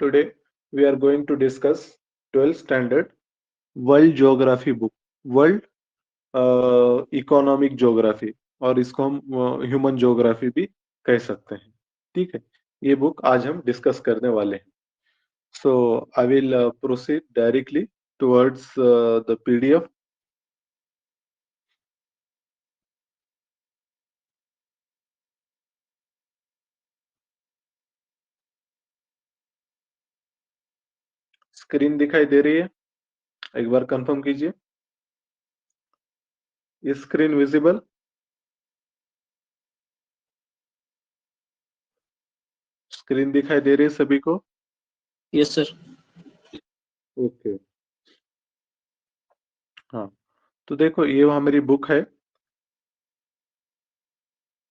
Today we are going to discuss 12th standard world geography book, world economic geography, और इसको हम human geography भी कह सकते हैं। ठीक है, ये बुक आज हम डिस्कस करने वाले हैं। So I will proceed directly towards the PDF. Screen दिखाई दे रही है? एक बार कंफर्म कीजिए। Is screen visible? स्क्रीन दिखाई दे रही है सभी को? Yes sir. ओके, हाँ, तो देखो ये हमारी बुक है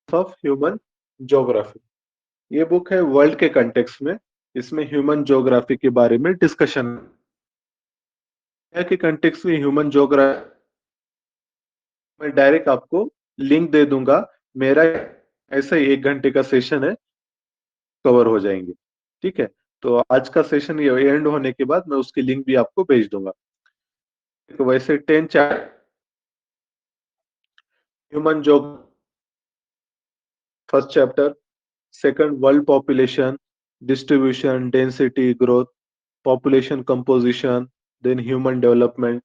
ऑफ ह्यूमन ज्योग्राफी। ये बुक है वर्ल्ड के कंटेक्स्ट में, इसमें ह्यूमन ज्योग्राफी के बारे में डिस्कशन के कंटेक्स्ट में ह्यूमन ज्योग्राफी। मैं डायरेक्ट आपको लिंक दे दूंगा, मेरा ऐसा ही 1 घंटे का सेशन है, कवर हो जाएंगे। ठीक है, तो आज का सेशन ये एंड होने के बाद मैं उसकी लिंक भी आपको भेज दूंगा। तो वैसे 10 चैप्टर ह्यूमन जो first chapter, second world population distribution density growth, population composition, then human development,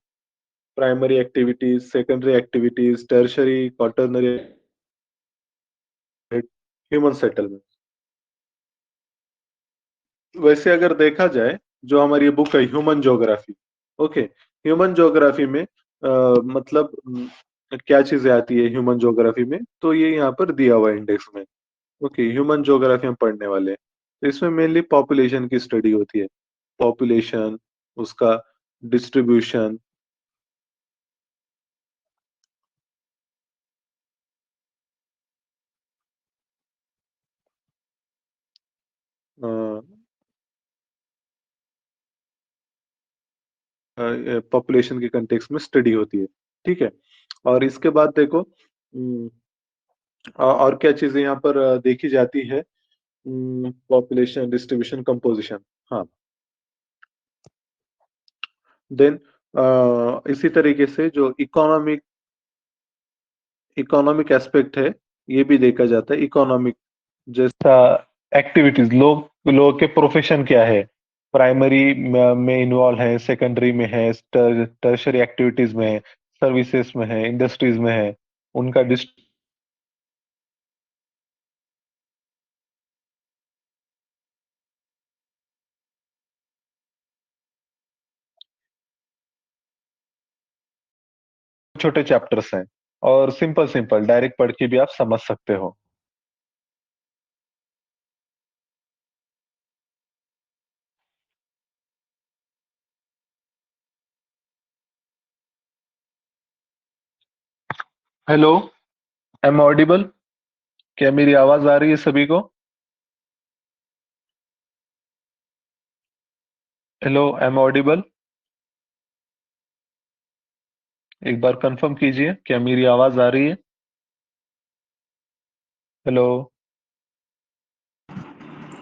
primary activities, secondary activities, tertiary, quaternary, human settlement। वैसे अगर देखा जाए, जो हमारी ये बुक है human geography, okay, human geography में मतलब क्या चीजें आती है ह्यूमन ज्योग्राफी में, तो ये यहाँ पर दिया हुआ है इंडेक्स में। ओके, ह्यूमन ज्योग्राफी हम पढ़ने वाले हैं, तो इसमें मेनली पॉपुलेशन की स्टडी होती है। पॉपुलेशन, उसका डिस्ट्रीब्यूशन, पॉपुलेशन के कंटेक्स्ट में स्टडी होती है। ठीक है, और इसके बाद देखो और क्या चीजें यहाँ पर देखी जाती है। पॉपुलेशन डिस्ट्रीब्यूशन कंपोजिशन, हाँ। देन इसी तरीके से जो इकोनॉमिक एस्पेक्ट है, ये भी देखा जाता है। इकोनॉमिक जैसा एक्टिविटीज, लोग के प्रोफेशन क्या है, प्राइमरी में इन्वॉल्व है, सेकेंडरी में है, टर्शरी एक्टिविटीज में है, सर्विसेज में है, इंडस्ट्रीज में है, उनका छोटे चैप्टर्स हैं, और सिंपल सिंपल डायरेक्ट पढ़ के भी आप समझ सकते हो। Hello, am audible? क्या मेरी आवाज आ रही है सभी को? Hello, am audible? एक बार कंफर्म कीजिए, क्या मेरी आवाज आ रही है? हेलो?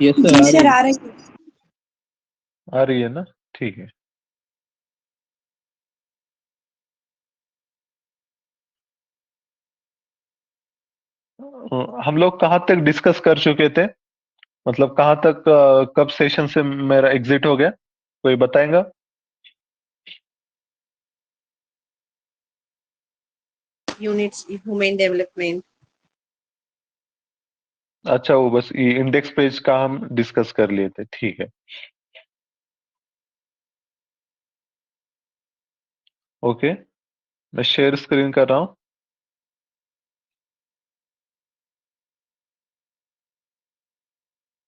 यस सर, जी आ रही सर, है। आ रही है। आ रही है ना? ठीक है। हम लोग कहाँ तक डिस्कस कर चुके थे, मतलब कहाँ तक कब सेशन से मेरा एग्जिट हो गया, कोई बताएगा? Units human development. अच्छा, वो बस ये इंडेक्स पेज का हम डिस्कस कर लिए थे, ठीक है। ओके, मैं शेयर स्क्रीन कर रहा हूँ।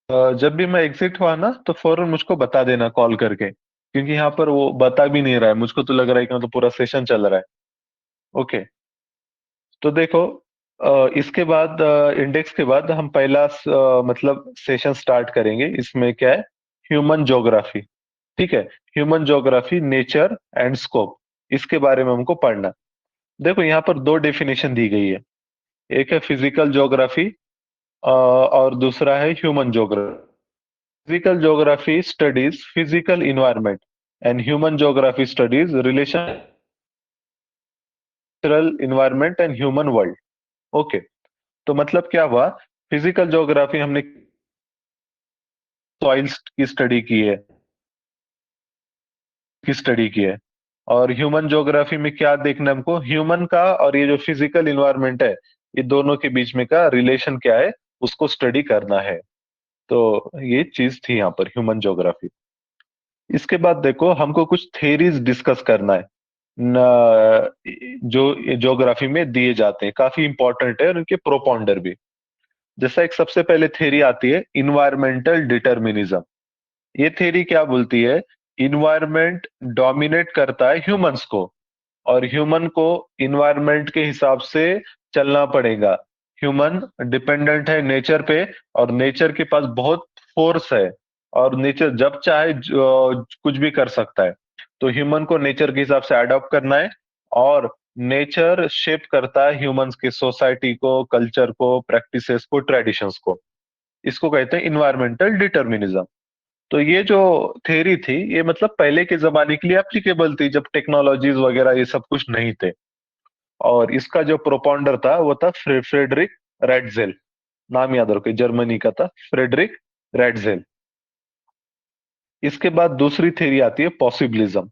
जब भी मैं एग्जिट हुआ ना, तो फौरन मुझको बता देना कॉल करके, क्योंकि यहाँ पर वो बता भी नहीं रहा है, मुझको तो लग रहा है कि मतलब पूरा सेशन चल रहा है। ओके, तो देखो इसके बाद इंडेक्स के बाद हम पहला मतलब सेशन स्टार्ट करेंगे। इसमें क्या है? Human geography. ठीक है, human geography nature and scope, इसके बारे में हमको पढ़ना। देखो यहाँ पर दो डेफिनेशन दी गई है, एक है फिजिकल ज्योग्राफी और दूसरा है human geography. Physical geography studies physical environment and human geography studies relation natural environment and human world. Okay, तो मतलब क्या हुआ, फिजिकल ज्योग्राफी हमने सॉइल्स की स्टडी की है, और ह्यूमन ज्योग्राफी में क्या देखना है हमको, ह्यूमन का और ये जो फिजिकल इन्वायरमेंट है, ये दोनों के बीच में का रिलेशन क्या है, उसको स्टडी करना है। तो ये चीज थी यहाँ पर ह्यूमन ज्योग्राफी। इसके बाद देखो, हमको कुछ थेरीज डिस्कस करना है जो ज्योग्राफी में दिए जाते हैं, काफी इंपॉर्टेंट है, और उनके प्रोपाउंडर भी। जैसा एक सबसे पहले थेरी आती है इन्वायरमेंटल डिटर्मिनिज्म। ये थेरी क्या बोलती है, इन्वायरमेंट डोमिनेट करता है ह्यूमंस को, और ह्यूमन को इन्वायरमेंट के हिसाब से चलना पड़ेगा। ह्यूमन डिपेंडेंट है नेचर पे, और नेचर के पास बहुत फोर्स है, और नेचर जब चाहे कुछ भी कर सकता है। तो ह्यूमन को नेचर के हिसाब से अडॉप्ट करना है, और नेचर शेप करता है ह्यूमंस की सोसाइटी को, कल्चर को, प्रैक्टिसेस को, ट्रेडिशंस को। इसको कहते हैं इन्वायरमेंटल डिटर्मिनिज्म। तो ये जो थ्योरी थी, ये मतलब पहले के जमाने के लिए एप्लीकेबल थी, जब टेक्नोलॉजीज वगैरह ये सब कुछ नहीं थे। और इसका जो प्रोपाउंडर था वो था फ्रेडरिक रेडजेल। नाम याद रखो, जर्मनी का था, फ्रेडरिक रेडजेल। इसके बाद दूसरी थ्योरी आती है पॉसिबिलिज्म।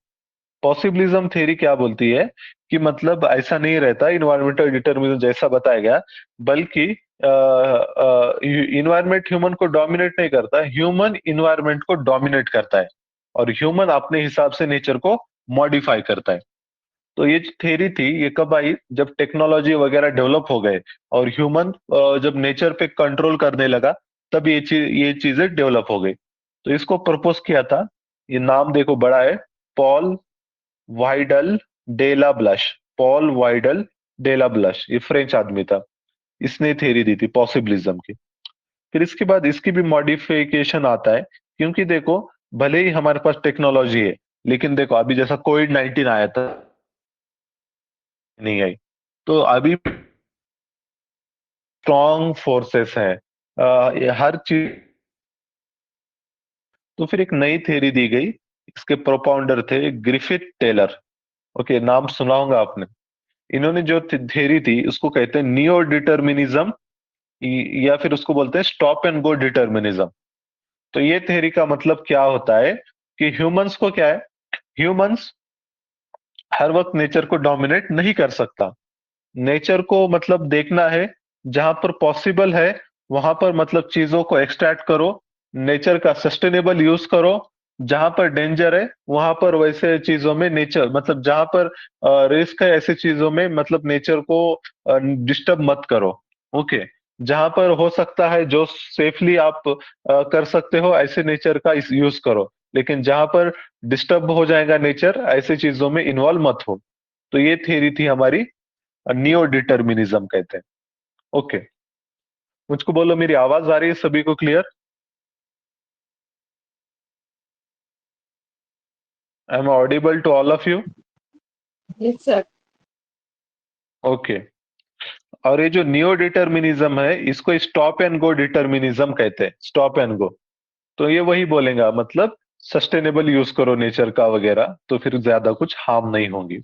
पॉसिबिलिज्म थ्योरी क्या बोलती है कि मतलब ऐसा नहीं रहता इन्वायरमेंटल डिटर्मिनिज्म जैसा बताया गया, बल्कि इन्वायरमेंट ह्यूमन को डोमिनेट नहीं करता, ह्यूमन इन्वायरमेंट को डोमिनेट करता है, और ह्यूमन अपने हिसाब से नेचर को मॉडिफाई करता है। तो ये थ्योरी थी, ये कब आई, जब टेक्नोलॉजी वगैरह डेवलप हो गए और ह्यूमन जब नेचर पे कंट्रोल करने लगा, तब ये चीजें डेवलप हो गई। तो इसको प्रपोज किया था, ये नाम देखो बड़ा है, पॉल वाइडल डेला ब्लश। पॉल वाइडल डेला ब्लश, ये फ्रेंच आदमी था, इसने थ्योरी दी थी पॉसिबिलिज्म की। फिर इसके बाद इसकी भी मॉडिफिकेशन आता है, क्योंकि देखो, भले ही हमारे पास टेक्नोलॉजी है, लेकिन देखो अभी जैसा कोविड-19 आया था, नहीं आई, तो अभी स्ट्रॉन्ग फोर्सेस हैं, ये हर चीज। तो फिर एक नई थ्योरी दी गई, इसके प्रोपाउंडर थे ग्रिफिथ टेलर। ओके, नाम सुना होगा आपने। इन्होंने जो थ्योरी थी उसको कहते हैं नियो डिटर्मिनिज्म, या फिर उसको बोलते हैं स्टॉप एंड गो डिटर्मिनिज्म। तो ये थ्योरी का मतलब क्या होता है कि ह्यूमंस को क्या है, ह्यूमंस हर वक्त नेचर को डोमिनेट नहीं कर सकता। नेचर को मतलब देखना है, जहां पर पॉसिबल है वहां पर मतलब चीजों को एक्सट्रैक्ट करो, नेचर का सस्टेनेबल यूज करो। जहां पर डेंजर है वहां पर वैसे चीजों में नेचर मतलब जहां पर रिस्क है ऐसे चीजों में मतलब नेचर को डिस्टर्ब मत करो। ओके, जहां पर हो सकता है जो सेफली आप कर सकते हो ऐसे नेचर का यूज करो, लेकिन जहां पर डिस्टर्ब हो जाएगा नेचर, ऐसे चीजों में इन्वॉल्व मत हो। तो ये थ्योरी थी हमारी, नियो डिटर्मिनिज्म कहते हैं। ओके, मुझको बोलो मेरी आवाज आ रही है सभी को clear? I am audible to all of you? Yes, sir. Okay, और ये जो नियो डिटर्मिनिज्म है, इसको स्टॉप एंड गो डिटर्मिनिज्म कहते हैं, स्टॉप एंड गो। तो ये वही बोलेगा मतलब सस्टेनेबल यूज करो नेचर का वगैरह, तो फिर ज्यादा कुछ हार्म नहीं होगी।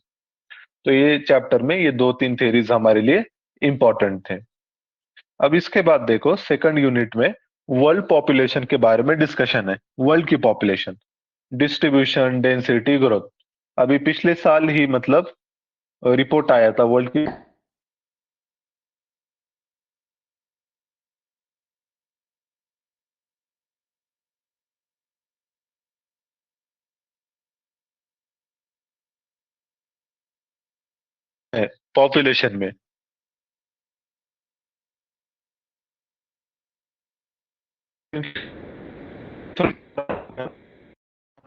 तो ये चैप्टर में ये दो तीन थेरीज हमारे लिए इंपॉर्टेंट थे। अब इसके बाद देखो सेकंड यूनिट में वर्ल्ड पॉपुलेशन के बारे में डिस्कशन है। वर्ल्ड की पॉपुलेशन, डिस्ट्रीब्यूशन, डेंसिटी, ग्रोथ। अभी पिछले साल ही मतलब रिपोर्ट आया था वर्ल्ड की पॉपुलेशन में।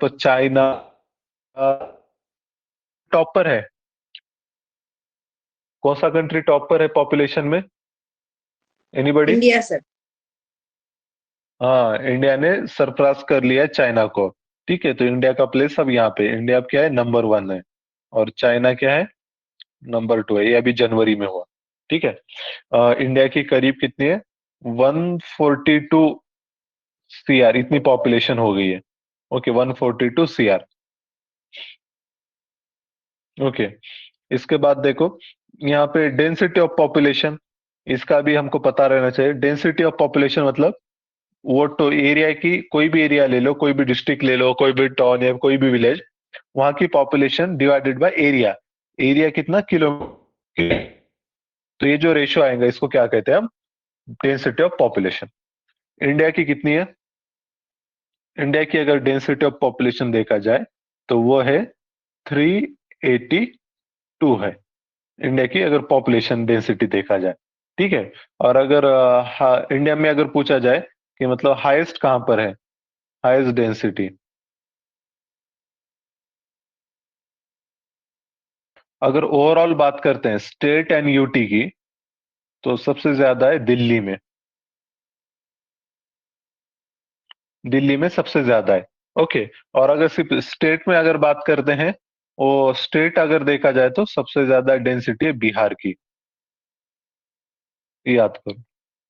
तो चाइना टॉप पर है। कौन सा कंट्री टॉप पर है पॉपुलेशन में? एनीबॉडी? India, sir. हाँ, इंडिया ने सरपास कर लिया है चाइना को। ठीक है, तो इंडिया का प्लेस अब यहाँ पे, इंडिया अब क्या है, नंबर 1 है, और चाइना क्या है, नंबर 2 है। ये अभी जनवरी में हुआ। ठीक है, इंडिया की करीब कितनी है, 142 CR इतनी पॉपुलेशन हो गई है। Okay, 142 CR। ओके, इसके बाद देखो यहाँ पे डेंसिटी ऑफ पॉपुलेशन, इसका भी हमको पता रहना चाहिए। डेंसिटी ऑफ पॉपुलेशन मतलब वो तो एरिया की, कोई भी एरिया ले लो, कोई भी डिस्ट्रिक्ट ले लो, कोई भी टाउन या कोई भी विलेज, वहां की population divided by area. Area कितना, किलो। तो ये जो रेशियो आएगा इसको क्या कहते हैं हम, डेंसिटी ऑफ पॉपुलेशन। इंडिया की कितनी है? इंडिया की अगर डेंसिटी ऑफ पॉपुलेशन देखा जाए तो वो है 382 है, इंडिया की अगर पॉपुलेशन डेंसिटी देखा जाए। ठीक है। और अगर इंडिया में अगर पूछा जाए कि मतलब हाईएस्ट कहाँ पर है, हाईएस्ट डेंसिटी, अगर ओवरऑल बात करते हैं स्टेट एंड यूटी की, तो सबसे ज्यादा है दिल्ली में। दिल्ली में सबसे ज्यादा है। ओके। और अगर सिर्फ स्टेट में अगर बात करते हैं, वो स्टेट अगर देखा जाए तो सबसे ज्यादा डेंसिटी है बिहार की, ये याद करो।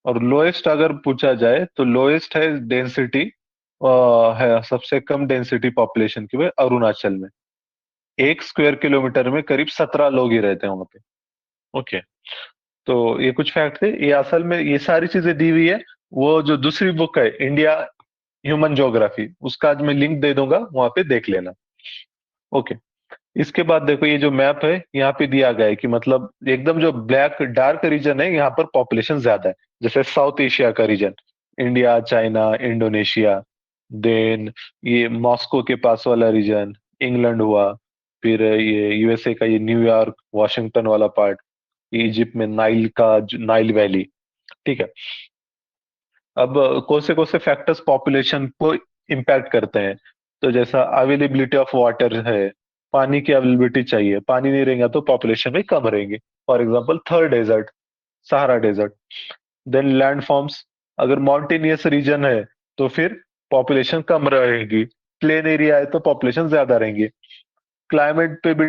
और लोएस्ट अगर पूछा जाए तो लोएस्ट है डेंसिटी, है सबसे कम डेंसिटी पॉपुलेशन की, वो अरुणाचल में। 1 स्क्वायर किलोमीटर में करीब 17 लोग ही रहते हैं वहां पे। ओके। तो ये कुछ फैक्ट थे, ये असल में ये सारी चीजें दी हुई है। वो जो दूसरी बुक है इंडिया ह्यूमन ज्योग्राफी, उसका आज मैं लिंक दे दूंगा, वहां पे देख लेना। ओके। इसके बाद देखो ये जो मैप है यहाँ पे दिया गया है कि मतलब एकदम जो ब्लैक डार्क रीजन है यहाँ पर पॉपुलेशन ज्यादा है, जैसे साउथ एशिया का region, India, China, Indonesia, then ये मॉस्को के पास वाला रीजन, इंग्लैंड हुआ, फिर ये यूएसए का ये न्यूयॉर्क, वॉशिंगटन वाला पार्ट, इजिप्ट में नाइल का नाइल वैली। ठीक है। अब कौन से फैक्टर्स पॉपुलेशन को इम्पैक्ट करते हैं, तो जैसा अवेलेबिलिटी ऑफ वाटर है, पानी की अवेलेबिलिटी चाहिए, पानी नहीं रहेगा तो पॉपुलेशन भी कम रहेंगे। For example third desert, Sahara desert. Then land forms, अगर माउंटेनियस रीजन है तो फिर पॉपुलेशन कम रहेगी, प्लेन एरिया है तो पॉपुलेशन ज्यादा रहेंगी। क्लाइमेट पे भी,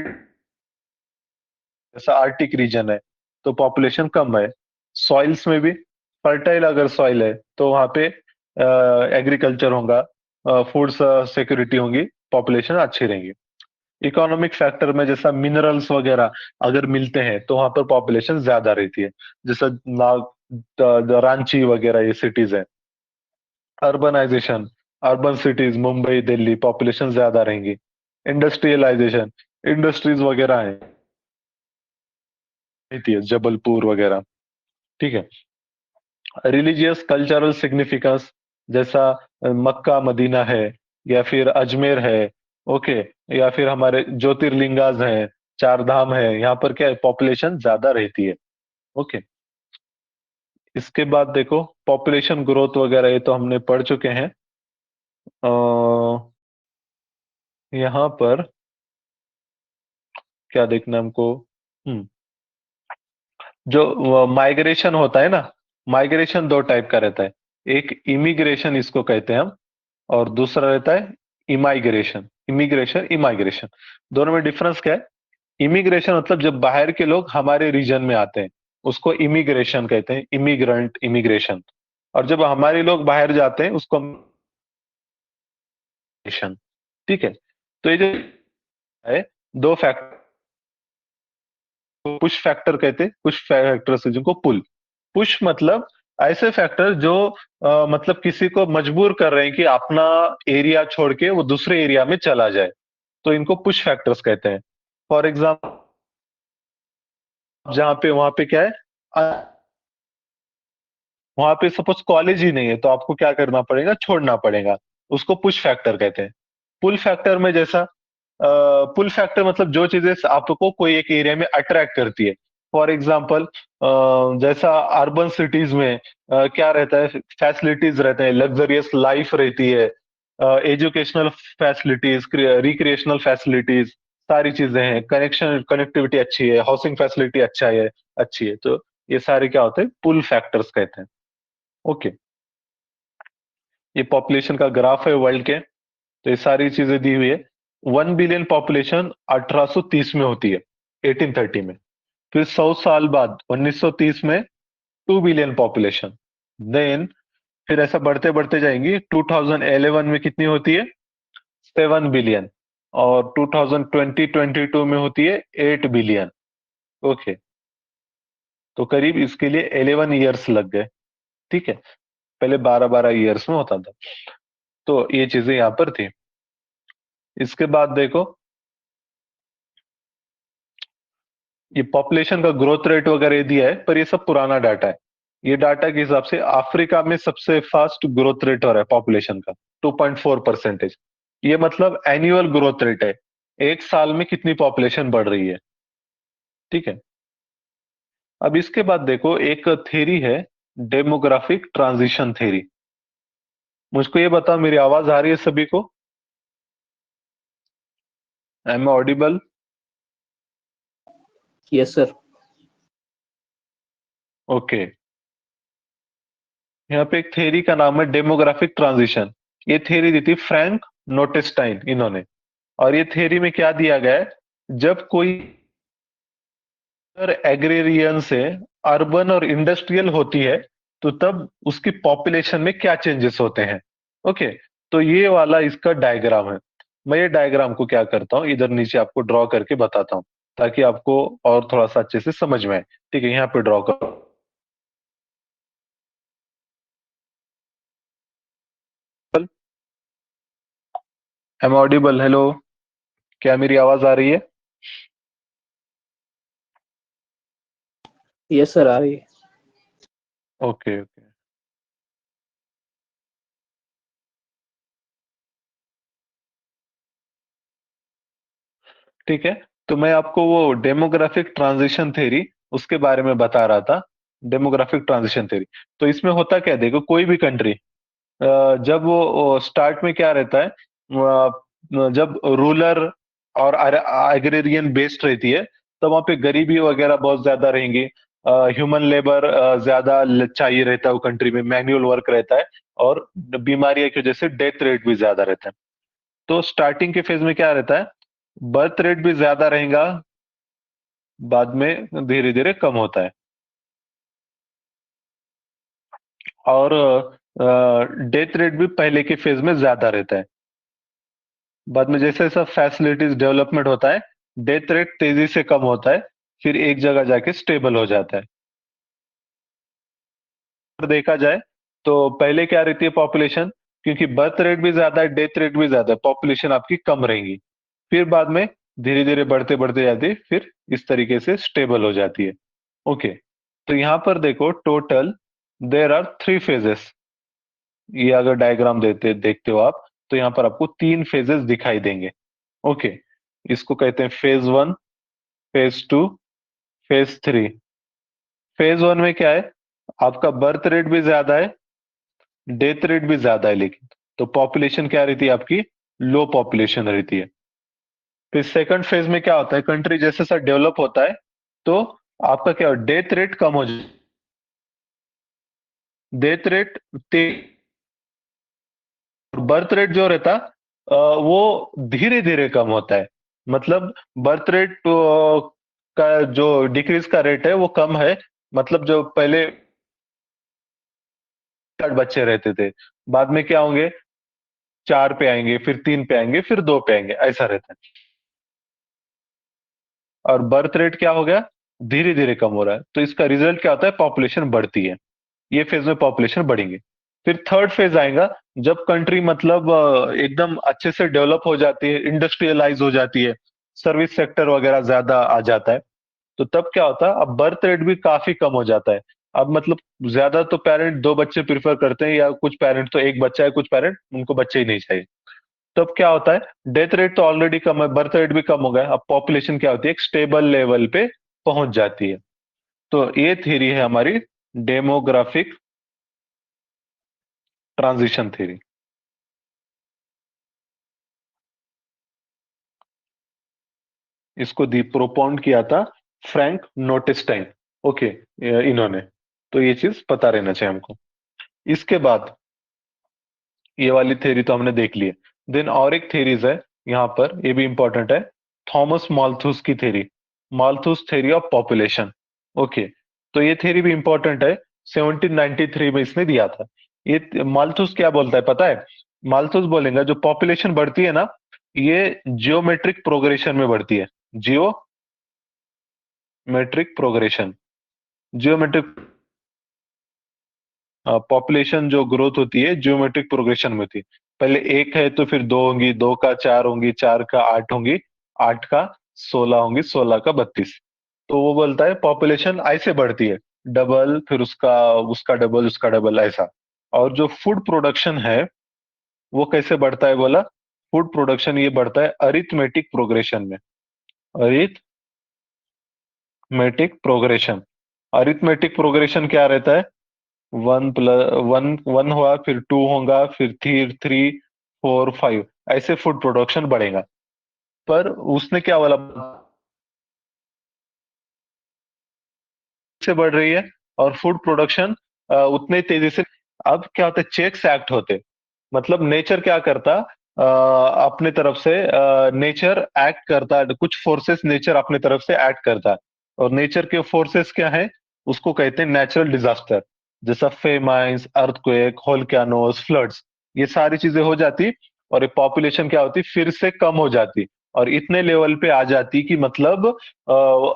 जैसा आर्टिक रीजन है तो पॉपुलेशन कम है। सॉइल्स में भी, फर्टाइल अगर सॉइल है तो वहां पे एग्रीकल्चर होगा, फूड सिक्योरिटी होगी, पॉपुलेशन अच्छी रहेगी। इकोनॉमिक फैक्टर में जैसा मिनरल्स वगैरह अगर मिलते हैं तो वहां पर पॉपुलेशन ज्यादा रहती है, जैसा नाग, रांची वगैरह ये सिटीज है। Urbanisation, urban cities Mumbai, Delhi, population ज्यादा रहेंगी। इंडस्ट्रियलाइजेशन, इंडस्ट्रीज वगैरह है, रहती है, जबलपुर वगैरह। ठीक है। रिलीजियस कल्चरल सिग्निफिकेंस, जैसा मक्का मदीना है, या फिर अजमेर है। ओके। या फिर हमारे ज्योतिर्लिंगाज हैं, चार धाम है, यहाँ पर क्या है, पॉपुलेशन ज्यादा रहती है। ओके। इसके बाद देखो पॉपुलेशन ग्रोथ वगैरह ये तो हमने पढ़ चुके हैं। यहाँ पर क्या देखना है हमको, हम्म, जो माइग्रेशन होता है ना, माइग्रेशन दो टाइप का रहता है। एक इमिग्रेशन इसको कहते हैं हम, और दूसरा रहता है इमाइग्रेशन। इमिग्रेशन, इमाइग्रेशन, दोनों में डिफरेंस क्या है? इमिग्रेशन मतलब जब बाहर के लोग हमारे रीजन में आते हैं, उसको इमिग्रेशन कहते हैं, इमिग्रेंट इमिग्रेशन। और जब हमारे लोग बाहर जाते हैं उसको मिग्रेशन। ठीक है। तो ये जो है, दो फैक्टर, पुश फैक्टर कहते हैं, पुश फैक्टर से जिनको पुल। पुश मतलब ऐसे फैक्टर जो मतलब किसी को मजबूर कर रहे हैं कि अपना एरिया छोड़ के वो दूसरे एरिया में चला जाए, तो इनको पुश फैक्टर्स कहते हैं। फॉर एग्जाम्पल जहाँ पे, वहां पे क्या है, वहां पे सपोज कॉलेज ही नहीं है तो आपको क्या करना पड़ेगा, छोड़ना पड़ेगा, उसको पुश फैक्टर कहते हैं। पुल फैक्टर में जैसा, पुल फैक्टर मतलब जो चीजें आपको कोई एक एरिया में अट्रैक्ट करती है। फॉर एग्जाम्पल जैसा अर्बन सिटीज में क्या रहता है, फैसिलिटीज रहते हैं, लग्जरियस लाइफ रहती है, एजुकेशनल फैसिलिटीज, रिक्रिएशनल फैसिलिटीज, सारी चीजें हैं, कनेक्शन कनेक्टिविटी अच्छी है, हाउसिंग फैसिलिटी अच्छा है, अच्छी है, तो ये सारे क्या होते हैं, पुल फैक्टर्स कहते हैं। ओके। ये पॉपुलेशन का ग्राफ है वर्ल्ड के, तो ये सारी चीजें दी हुई है। 1 बिलियन पॉपुलेशन 1830 में होती है, 1830 में। फिर 100 साल बाद 1930 में 2 बिलियन पॉपुलेशन। देन फिर ऐसा बढ़ते बढ़ते जाएंगी। 2011 में कितनी होती है? 7 बिलियन। और 2022 में होती है 8 बिलियन। ओके, तो करीब इसके लिए 11 ईयर्स लग गए। ठीक है, पहले 12-12 ईयर्स में होता था। तो ये चीजें यहाँ पर थी। इसके बाद देखो, ये पॉपुलेशन का ग्रोथ रेट वगैरह ये दिया है, पर ये सब पुराना डाटा है। ये डाटा के हिसाब से अफ्रीका में सबसे फास्ट ग्रोथ रेट हो रहा है पॉपुलेशन का, 2.4%। ये मतलब एनुअल ग्रोथ रेट है, एक साल में कितनी पॉपुलेशन बढ़ रही है। ठीक है, अब इसके बाद देखो, एक थ्योरी है डेमोग्राफिक ट्रांजिशन थ्योरी। मुझको ये बताओ, मेरी आवाज आ रही है सभी को? Am I audible? Yes sir. Okay, यहाँ पे एक थ्योरी का नाम है डेमोग्राफिक ट्रांजिशन। ये थ्योरी दी थी फ्रैंक नोटेस्टाइन इन्होंने। और ये थ्योरी में क्या दिया गया है, जब कोई एग्रेरियन से अर्बन और इंडस्ट्रियल होती है, तो तब उसकी पॉपुलेशन में क्या चेंजेस होते हैं। ओके, तो ये वाला इसका डायग्राम है। मैं ये डायग्राम को क्या करता हूँ, इधर नीचे आपको ड्रॉ करके बताता हूँ, ताकि आपको और थोड़ा सा अच्छे से समझ में आए। ठीक है, यहाँ पे ड्रॉ करो। Am audible? हेलो, क्या मेरी आवाज आ रही है? यस सर, आ रही है। ओके ओके, ठीक है। तो मैं आपको वो डेमोग्राफिक ट्रांजिशन थ्योरी उसके बारे में बता रहा था। डेमोग्राफिक ट्रांजिशन थ्योरी, तो इसमें होता क्या है, देखो कोई भी कंट्री जब वो स्टार्ट में क्या रहता है, जब रूरल और एग्रेरियन बेस्ड रहती है, तो वहां पे गरीबी वगैरह बहुत ज्यादा रहेंगी। ह्यूमन लेबर ज्यादा चाहिए रहता है वो कंट्री में, मैन्युअल वर्क रहता है, और बीमारियों की वजह से डेथ रेट भी ज्यादा रहता है। तो स्टार्टिंग के फेज में क्या रहता है, बर्थ रेट भी ज्यादा रहेगा, बाद में धीरे धीरे कम होता है। और डेथ रेट भी पहले के फेज में ज्यादा रहता है। बाद में जैसे जैसा फैसिलिटीज डेवलपमेंट होता है, डेथ रेट तेजी से कम होता है, फिर एक जगह जाके स्टेबल हो जाता है। तो देखा जाए तो पहले क्या रहती है पॉपुलेशन, क्योंकि बर्थ रेट भी ज्यादा है, डेथ रेट भी ज्यादा है, पॉपुलेशन आपकी कम रहेगी। फिर बाद में धीरे धीरे बढ़ते बढ़ते जाती है, फिर इस तरीके से स्टेबल हो जाती है। ओके, तो यहाँ पर देखो, टोटल देर आर 3 फेजेस। ये अगर डायग्राम देखते हो आप, तो यहाँ पर आपको 3 फेजेस दिखाई देंगे। ओके, इसको कहते हैं फेज 1, फेज 2, फेज 3। फेज 1 में क्या है, आपका बर्थ रेट भी ज्यादा है, डेथ रेट भी ज्यादा है, लेकिन तो पॉपुलेशन क्या रहती है आपकी, लो पॉपुलेशन रहती है। फिर सेकंड फेज में क्या होता है, कंट्री जैसे जैसा डेवलप होता है, तो आपका क्या, डेथ रेट कम हो जाए, डेथ रेट, बर्थ रेट जो रहता वो धीरे धीरे कम होता है। मतलब बर्थ रेट का जो डिक्रीज का रेट है वो कम है। मतलब जो पहले 8 बच्चे रहते थे, बाद में क्या होंगे, 4 पे आएंगे, फिर 3 पे आएंगे, फिर 2 पे आएंगे, ऐसा रहता है। और बर्थ रेट क्या हो गया, धीरे धीरे कम हो रहा है। तो इसका रिजल्ट क्या होता है, पॉपुलेशन बढ़ती है। ये फेज में पॉपुलेशन बढ़ेंगे। फिर थर्ड फेज आएगा, जब कंट्री मतलब एकदम अच्छे से डेवलप हो जाती है, इंडस्ट्रियलाइज हो जाती है, सर्विस सेक्टर वगैरह ज्यादा आ जाता है, तो तब क्या होता है, अब बर्थ रेट भी काफी कम हो जाता है। अब मतलब ज्यादा तो पेरेंट 2 बच्चे प्रिफर करते हैं, या कुछ पेरेंट तो एक बच्चा है, कुछ पेरेंट उनको बच्चे ही नहीं चाहिए। तब क्या होता है, डेथ रेट तो ऑलरेडी कम है, बर्थ रेट भी कम हो गया, अब पॉपुलेशन क्या होती है, एक स्टेबल लेवल पे पहुंच जाती है। तो ये थ्योरी है हमारी डेमोग्राफिक ट्रांजिशन थ्योरी। इसको दी प्रोपाउंड किया था फ्रैंक नोटेस्टाइन। ओके, इन्होंने, तो ये चीज पता रहना चाहिए हमको। इसके बाद ये वाली थ्योरी तो हमने देख ली है। देन और एक थ्योरीज है यहाँ पर, ये भी इंपॉर्टेंट है, थॉमस माल्थus की theory, माल्थus theory of population. Okay, तो ये थ्योरी भी इंपॉर्टेंट है, 1793 में इसने दिया था। ये मालथूस क्या बोलता है पता है? मालथूस बोलेगा जो पॉपुलेशन बढ़ती है ना, ये जियोमेट्रिक प्रोग्रेशन में बढ़ती है। जियोमेट्रिक प्रोग्रेशन, जियोमेट्रिक पॉपुलेशन जो ग्रोथ होती है जियोमेट्रिक प्रोग्रेशन में होती है। पहले एक है तो फिर दो होंगी, दो का चार होंगी, चार का आठ होंगी, आठ का 16 होंगी, 16 का 32। तो वो बोलता है पॉपुलेशन ऐसे बढ़ती है, डबल, फिर उसका उसका डबल, उसका डबल, ऐसा। और जो फूड प्रोडक्शन है वो कैसे बढ़ता है बोला? फूड प्रोडक्शन ये बढ़ता है अरिथमेटिक प्रोग्रेशन में। अरिथमेटिक प्रोग्रेशन, अरिथमेटिक प्रोग्रेशन क्या रहता है? वन प्लस वन, वन हुआ, फिर टू होगा, फिर थ्री, थ्री, फोर, फाइव, ऐसे फूड प्रोडक्शन बढ़ेगा। पर उसने क्या बोला, से बढ़ रही है और फूड प्रोडक्शन उतने तेजी से। अब क्या होता है, चेक्स एक्ट होते, मतलब नेचर क्या करता, अपने तरफ से नेचर एक्ट करता है, कुछ फोर्सेस नेचर अपने तरफ से एक्ट करता है। और नेचर के फोर्सेस क्या है, उसको कहते हैं नेचुरल डिजास्टर। जैसा फेमाइंस, अर्थक्वेक, वोल्केनोस, फ्लड्स, ये सारी चीजें हो जाती और ये पॉपुलेशन क्या होती, फिर से कम हो जाती और इतने लेवल पे आ जाती कि मतलब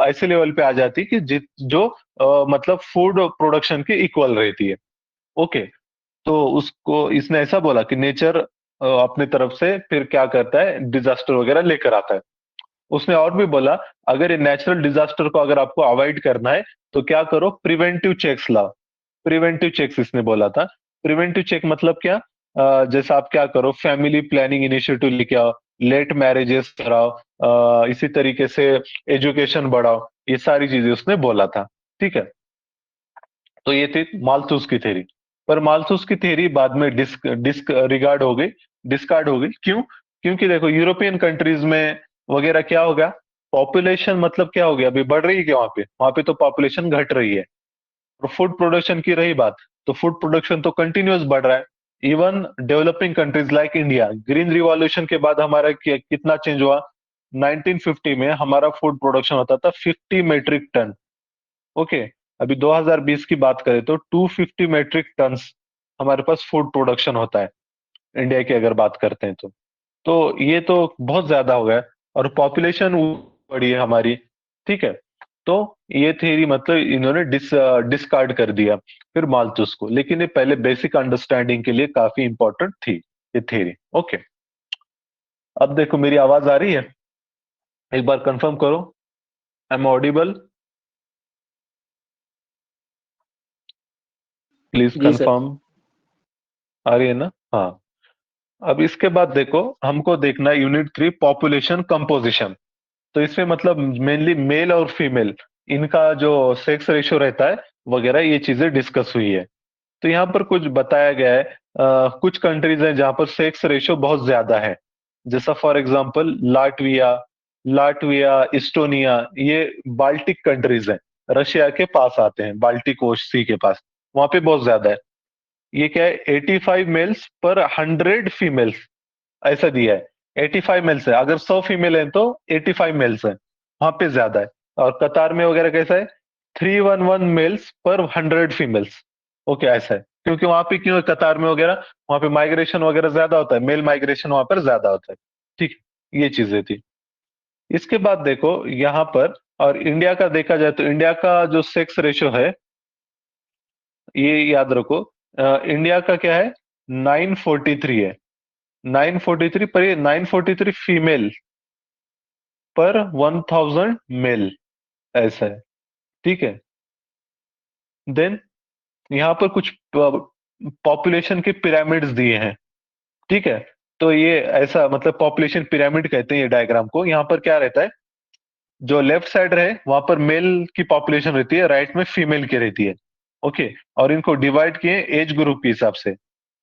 ऐसे लेवल पे आ जाती कि जो मतलब फूड प्रोडक्शन के इक्वल रहती है। ओके, तो उसको इसने ऐसा बोला कि नेचर अपनी तरफ से फिर क्या करता है, डिजास्टर वगैरह लेकर आता है। उसने और भी बोला, अगर ये नेचुरल डिजास्टर को अगर आपको अवॉइड करना है तो क्या करो, प्रिवेंटिव चेक्स लाओ। प्रिवेंटिव चेक्स इसने बोला था। प्रिवेंटिव चेक मतलब क्या? जैसे आप क्या करो, फैमिली प्लानिंग इनिशिएटिव लेके आओ, लेट मैरिजेस कराओ, इसी तरीके से एजुकेशन बढ़ाओ, ये सारी चीजें उसने बोला था। ठीक है, तो ये थी मालथूस की थ्योरी। पर मालथूस की थ्योरी बाद में डिस्क हो गई, डिस्कार्ड हो गई। क्यों? क्योंकि देखो यूरोपियन कंट्रीज में वगैरह क्या हो गया, पॉपुलेशन मतलब क्या हो गया, अभी बढ़ रही है क्या? वहां पे तो पॉपुलेशन घट रही है। और फूड प्रोडक्शन की रही बात, तो फूड प्रोडक्शन तो कंटिन्यूअस बढ़ रहा है। Even developing countries like India, green revolution के बाद हमारा कितना चेंज हुआ? 1950 में हमारा फूड प्रोडक्शन होता था 50 मेट्रिक टन। ओके, अभी 2020 की बात करें तो 250 मेट्रिक टन्स हमारे पास फूड प्रोडक्शन होता है, इंडिया की अगर बात करते हैं तो ये तो बहुत ज्यादा हो गया है। और पॉपुलेशन बढ़ी है हमारी। ठीक है, तो ये थ्योरी मतलब इन्होंने डिस्कार्ड कर दिया फिर मालथूस को, लेकिन ये पहले बेसिक अंडरस्टैंडिंग के लिए काफी इंपॉर्टेंट थी ये थ्योरी। ओके, अब देखो मेरी आवाज आ रही है, एक बार कंफर्म करो, आई एम ऑडिबल? प्लीज जी सर। कंफर्म। आ रही है ना? हाँ। अब इसके बाद देखो, हमको देखना है यूनिट 3, पॉपुलेशन कंपोजिशन। तो इसमें मतलब मेनली मेल और फीमेल, इनका जो सेक्स रेशियो रहता है वगैरह, ये चीजें डिस्कस हुई है। तो यहाँ पर कुछ बताया गया है, कुछ कंट्रीज हैं जहाँ पर सेक्स रेशियो बहुत ज्यादा है। जैसा फॉर एग्जांपल लाटविया, इस्टोनिया, ये बाल्टिक कंट्रीज हैं, रशिया के पास आते हैं, बाल्टिक सी के पास, वहां पे बहुत ज्यादा है। ये क्या है, 85 मेल्स पर 100 फीमेल्स, ऐसा दिया है। 85 मेल्स है, अगर 100 फीमेल है तो 85 मेल्स है, वहां पे ज्यादा है। और कतार में वगैरह कैसा है, 311 मेल्स पर 100 फीमेल्स। ओके, ऐसा है, क्योंकि वहां पे क्यों है, कतार में वगैरह, वहां पे माइग्रेशन वगैरह ज्यादा होता है, मेल माइग्रेशन वहां पर ज्यादा होता है। ठीक है, ये चीजें थी। इसके बाद देखो यहाँ पर, और इंडिया का देखा जाए तो इंडिया का जो सेक्स रेशियो है, ये याद रखो, इंडिया का क्या है, 943 है। 943, पर ये 943 फीमेल पर 1000 मेल, ऐसा है। ठीक है, देन यहाँ पर कुछ पॉपुलेशन के पिरामिड्स दिए हैं। ठीक है, तो ये ऐसा मतलब पॉपुलेशन पिरामिड कहते हैं ये डायग्राम को। यहाँ पर क्या रहता है, जो लेफ्ट साइड रहे वहां पर मेल की पॉपुलेशन रहती है, राइट में फीमेल की रहती है। ओके, और इनको डिवाइड किए एज ग्रुप के हिसाब से,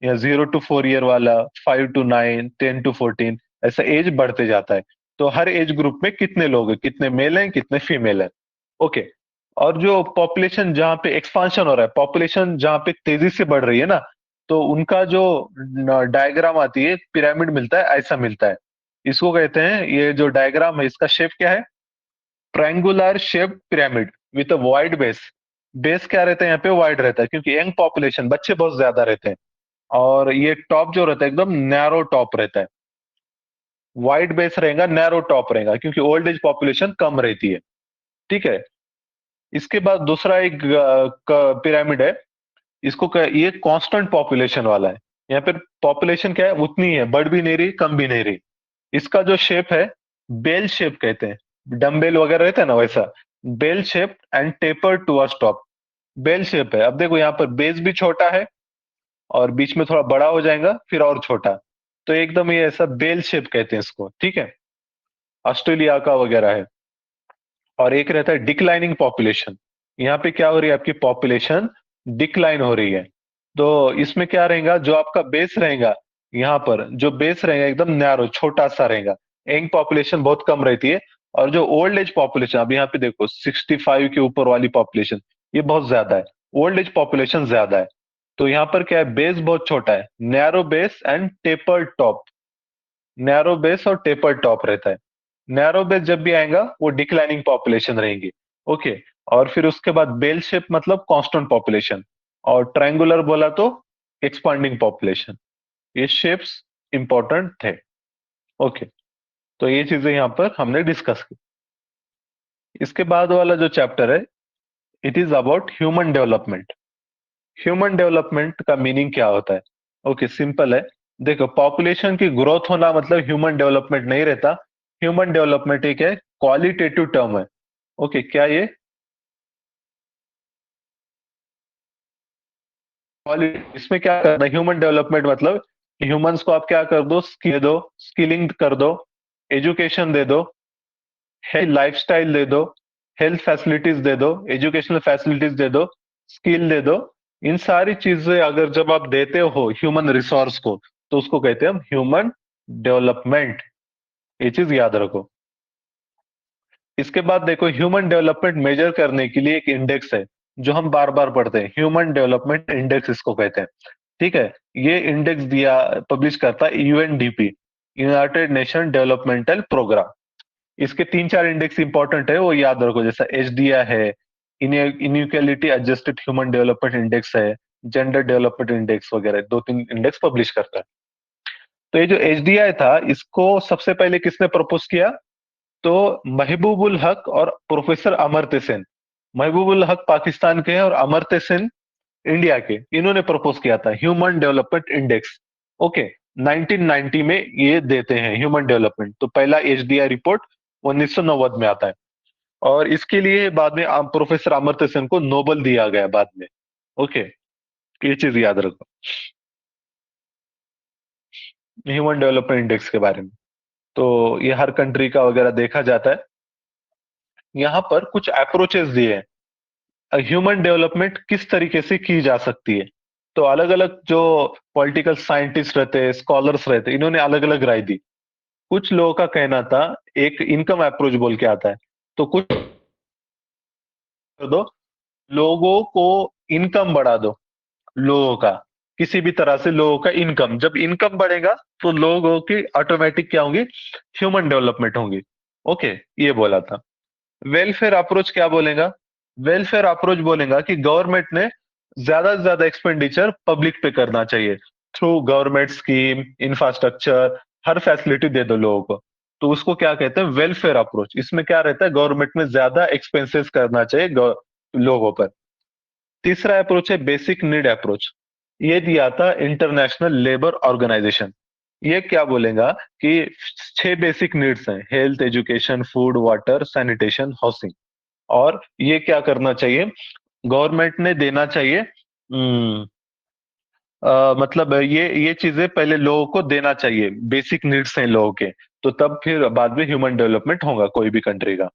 या 0 to 4 ईयर वाला, 5 to 9, 10 to 14, ऐसा एज बढ़ते जाता है। तो हर एज ग्रुप में कितने लोग हैं, कितने मेल हैं, कितने फीमेल हैं। ओके, और जो पॉपुलेशन जहाँ पे एक्सपांशन हो रहा है, पॉपुलेशन जहाँ पे तेजी से बढ़ रही है ना, तो उनका जो डायग्राम आती है, पिरामिड मिलता है, ऐसा मिलता है। इसको कहते हैं, ये जो डायग्राम है इसका शेप क्या है, triangular shaped pyramid with a wide base. Base क्या रहता है यहाँ पे, वाइड रहता है, क्योंकि यंग पॉपुलेशन, बच्चे बहुत ज्यादा रहते हैं। और ये टॉप जो रहता है एकदम नैरो टॉप रहता है, वाइड बेस रहेगा, नैरो टॉप रहेगा, क्योंकि ओल्ड एज पॉपुलेशन कम रहती है। ठीक है। इसके बाद दूसरा एक पिरामिड है, ये कांस्टेंट पॉपुलेशन वाला है। यहाँ पे पॉपुलेशन क्या है, उतनी है, बढ़ भी नहीं रही, कम भी नहीं रही। इसका जो शेप है, बेल शेप कहते हैं, डम्बेल वगैरह रहता है ना वैसा, bell shape and taper towards top, bell shape है। अब देखो यहाँ पर बेस भी छोटा है और बीच में थोड़ा बड़ा हो जाएगा, फिर और छोटा, तो एकदम ये ऐसा बेल शेप कहते हैं इसको। ठीक है, ऑस्ट्रेलिया का वगैरह है। और एक रहता है डिक्लाइनिंग पॉपुलेशन, यहाँ पे क्या हो रही है, आपकी पॉपुलेशन डिक्लाइन हो रही है। तो इसमें क्या रहेगा, जो आपका बेस रहेगा, यहाँ पर जो बेस रहेगा एकदम नैरो, छोटा सा रहेगा, यंग पॉपुलेशन बहुत कम रहती है। और जो ओल्ड एज पॉपुलेशन, अब यहाँ पे देखो 65 के ऊपर वाली पॉपुलेशन, ये बहुत ज्यादा है, ओल्ड एज पॉपुलेशन ज्यादा है। तो यहाँ पर क्या है, बेस बहुत छोटा है, narrow base and taper top, narrow base और टेपर टॉप रहता है। नैरो बेस जब भी आएगा वो डिक्लाइनिंग पॉपुलेशन रहेंगी। ओके। और फिर उसके बाद बेल शेप मतलब कांस्टेंट पॉपुलेशन, और ट्रायंगुलर बोला तो एक्सपांडिंग पॉपुलेशन। ये शेप्स इंपॉर्टेंट थे। ओके, तो ये चीजें यहाँ पर हमने डिस्कस की। इसके बाद वाला जो चैप्टर है, it is about human development. Human development का मीनिंग क्या होता है? ओके, सिंपल है। देखो, पॉपुलेशन की ग्रोथ होना मतलब ह्यूमन डेवलपमेंट नहीं रहता। ह्यूमन डेवलपमेंट एक है क्वालिटेटिव टर्म है। ओके, क्या ये इसमें क्या करना है, ह्यूमन डेवलपमेंट मतलब ह्यूमंस को आप क्या कर दो, स्किल दो, स्किलिंग कर दो, एजुकेशन दे दो, हेल्थ लाइफस्टाइल दे दो, हेल्थ फैसिलिटीज दे दो, एजुकेशनल फैसिलिटीज दे दो, स्किल दे दो। इन सारी चीजें अगर जब आप देते हो ह्यूमन रिसोर्स को, तो उसको कहते हैं हम ह्यूमन डेवलपमेंट। ये चीज याद रखो। इसके बाद देखो, ह्यूमन डेवलपमेंट मेजर करने के लिए एक इंडेक्स है जो हम बार बार पढ़ते हैं, ह्यूमन डेवलपमेंट इंडेक्स इसको कहते हैं। ठीक है, ये इंडेक्स दिया, पब्लिश करता है UNDP, United Nation developmental programme. इसके 3-4 इंडेक्स इंपॉर्टेंट है, वो याद रखो, जैसा एचडीआई है, inequality adjusted human development index है, जेंडर डेवलपमेंट इंडेक्स वगैरह, 2-3 इंडेक्स पब्लिश करता है। तो ये जो एचडीआई था, इसको सबसे पहले किसने प्रपोज किया? तो महबूबुल हक और प्रोफेसर अमर्त्य सेन। महबूबुल हक पाकिस्तान के हैं और अमर्त्य सेन इंडिया के, इन्होंने प्रपोज किया था ह्यूमन डेवलपमेंट इंडेक्स। ओके, 1990 में ये देते हैं ह्यूमन डेवलपमेंट। तो पहला एचडीआई रिपोर्ट 1990 में आता है, और इसके लिए बाद में प्रोफेसर अमर्त्य सेन को नोबेल दिया गया बाद में। ओके, ये चीज याद रखो ह्यूमन डेवलपमेंट इंडेक्स के बारे में। तो ये हर कंट्री का वगैरह देखा जाता है। यहाँ पर कुछ अप्रोचेस दिए हैं, ह्यूमन डेवलपमेंट किस तरीके से की जा सकती है। तो अलग अलग जो पॉलिटिकल साइंटिस्ट रहते हैं, स्कॉलर्स रहते हैं, इन्होंने अलग अलग राय दी। कुछ लोगों का कहना था एक इनकम अप्रोच बोल के आता है, तो कुछ कर दो, लोगों को इनकम बढ़ा दो, लोगों का, किसी भी तरह से लोगों का इनकम, जब इनकम बढ़ेगा तो लोगों की ऑटोमेटिक क्या होंगी, ह्यूमन डेवलपमेंट होंगी। ओके, ये बोला था। वेलफेयर अप्रोच क्या बोलेगा? वेलफेयर अप्रोच बोलेगा कि गवर्नमेंट ने ज्यादा से ज्यादा एक्सपेंडिचर पब्लिक पे करना चाहिए, थ्रू गवर्नमेंट स्कीम, इंफ्रास्ट्रक्चर, हर फैसिलिटी दे दो लोगों को। तो उसको क्या कहते हैं, वेलफेयर अप्रोच। इसमें क्या रहता है, गवर्नमेंट में ज्यादा एक्सपेंसेस करना चाहिए लोगों पर। तीसरा अप्रोच है बेसिक नीड अप्रोच, ये दिया था इंटरनेशनल लेबर ऑर्गेनाइजेशन। ये क्या बोलेगा कि 6 बेसिक नीड्स हैं, health, education, food, water, sanitation, housing. और ये क्या करना चाहिए, गवर्नमेंट ने देना चाहिए, मतलब ये चीजें पहले लोगों को देना चाहिए, बेसिक नीड्स हैं लोगों के, तो तब फिर बाद में ह्यूमन डेवलपमेंट होगा कोई भी कंट्री का।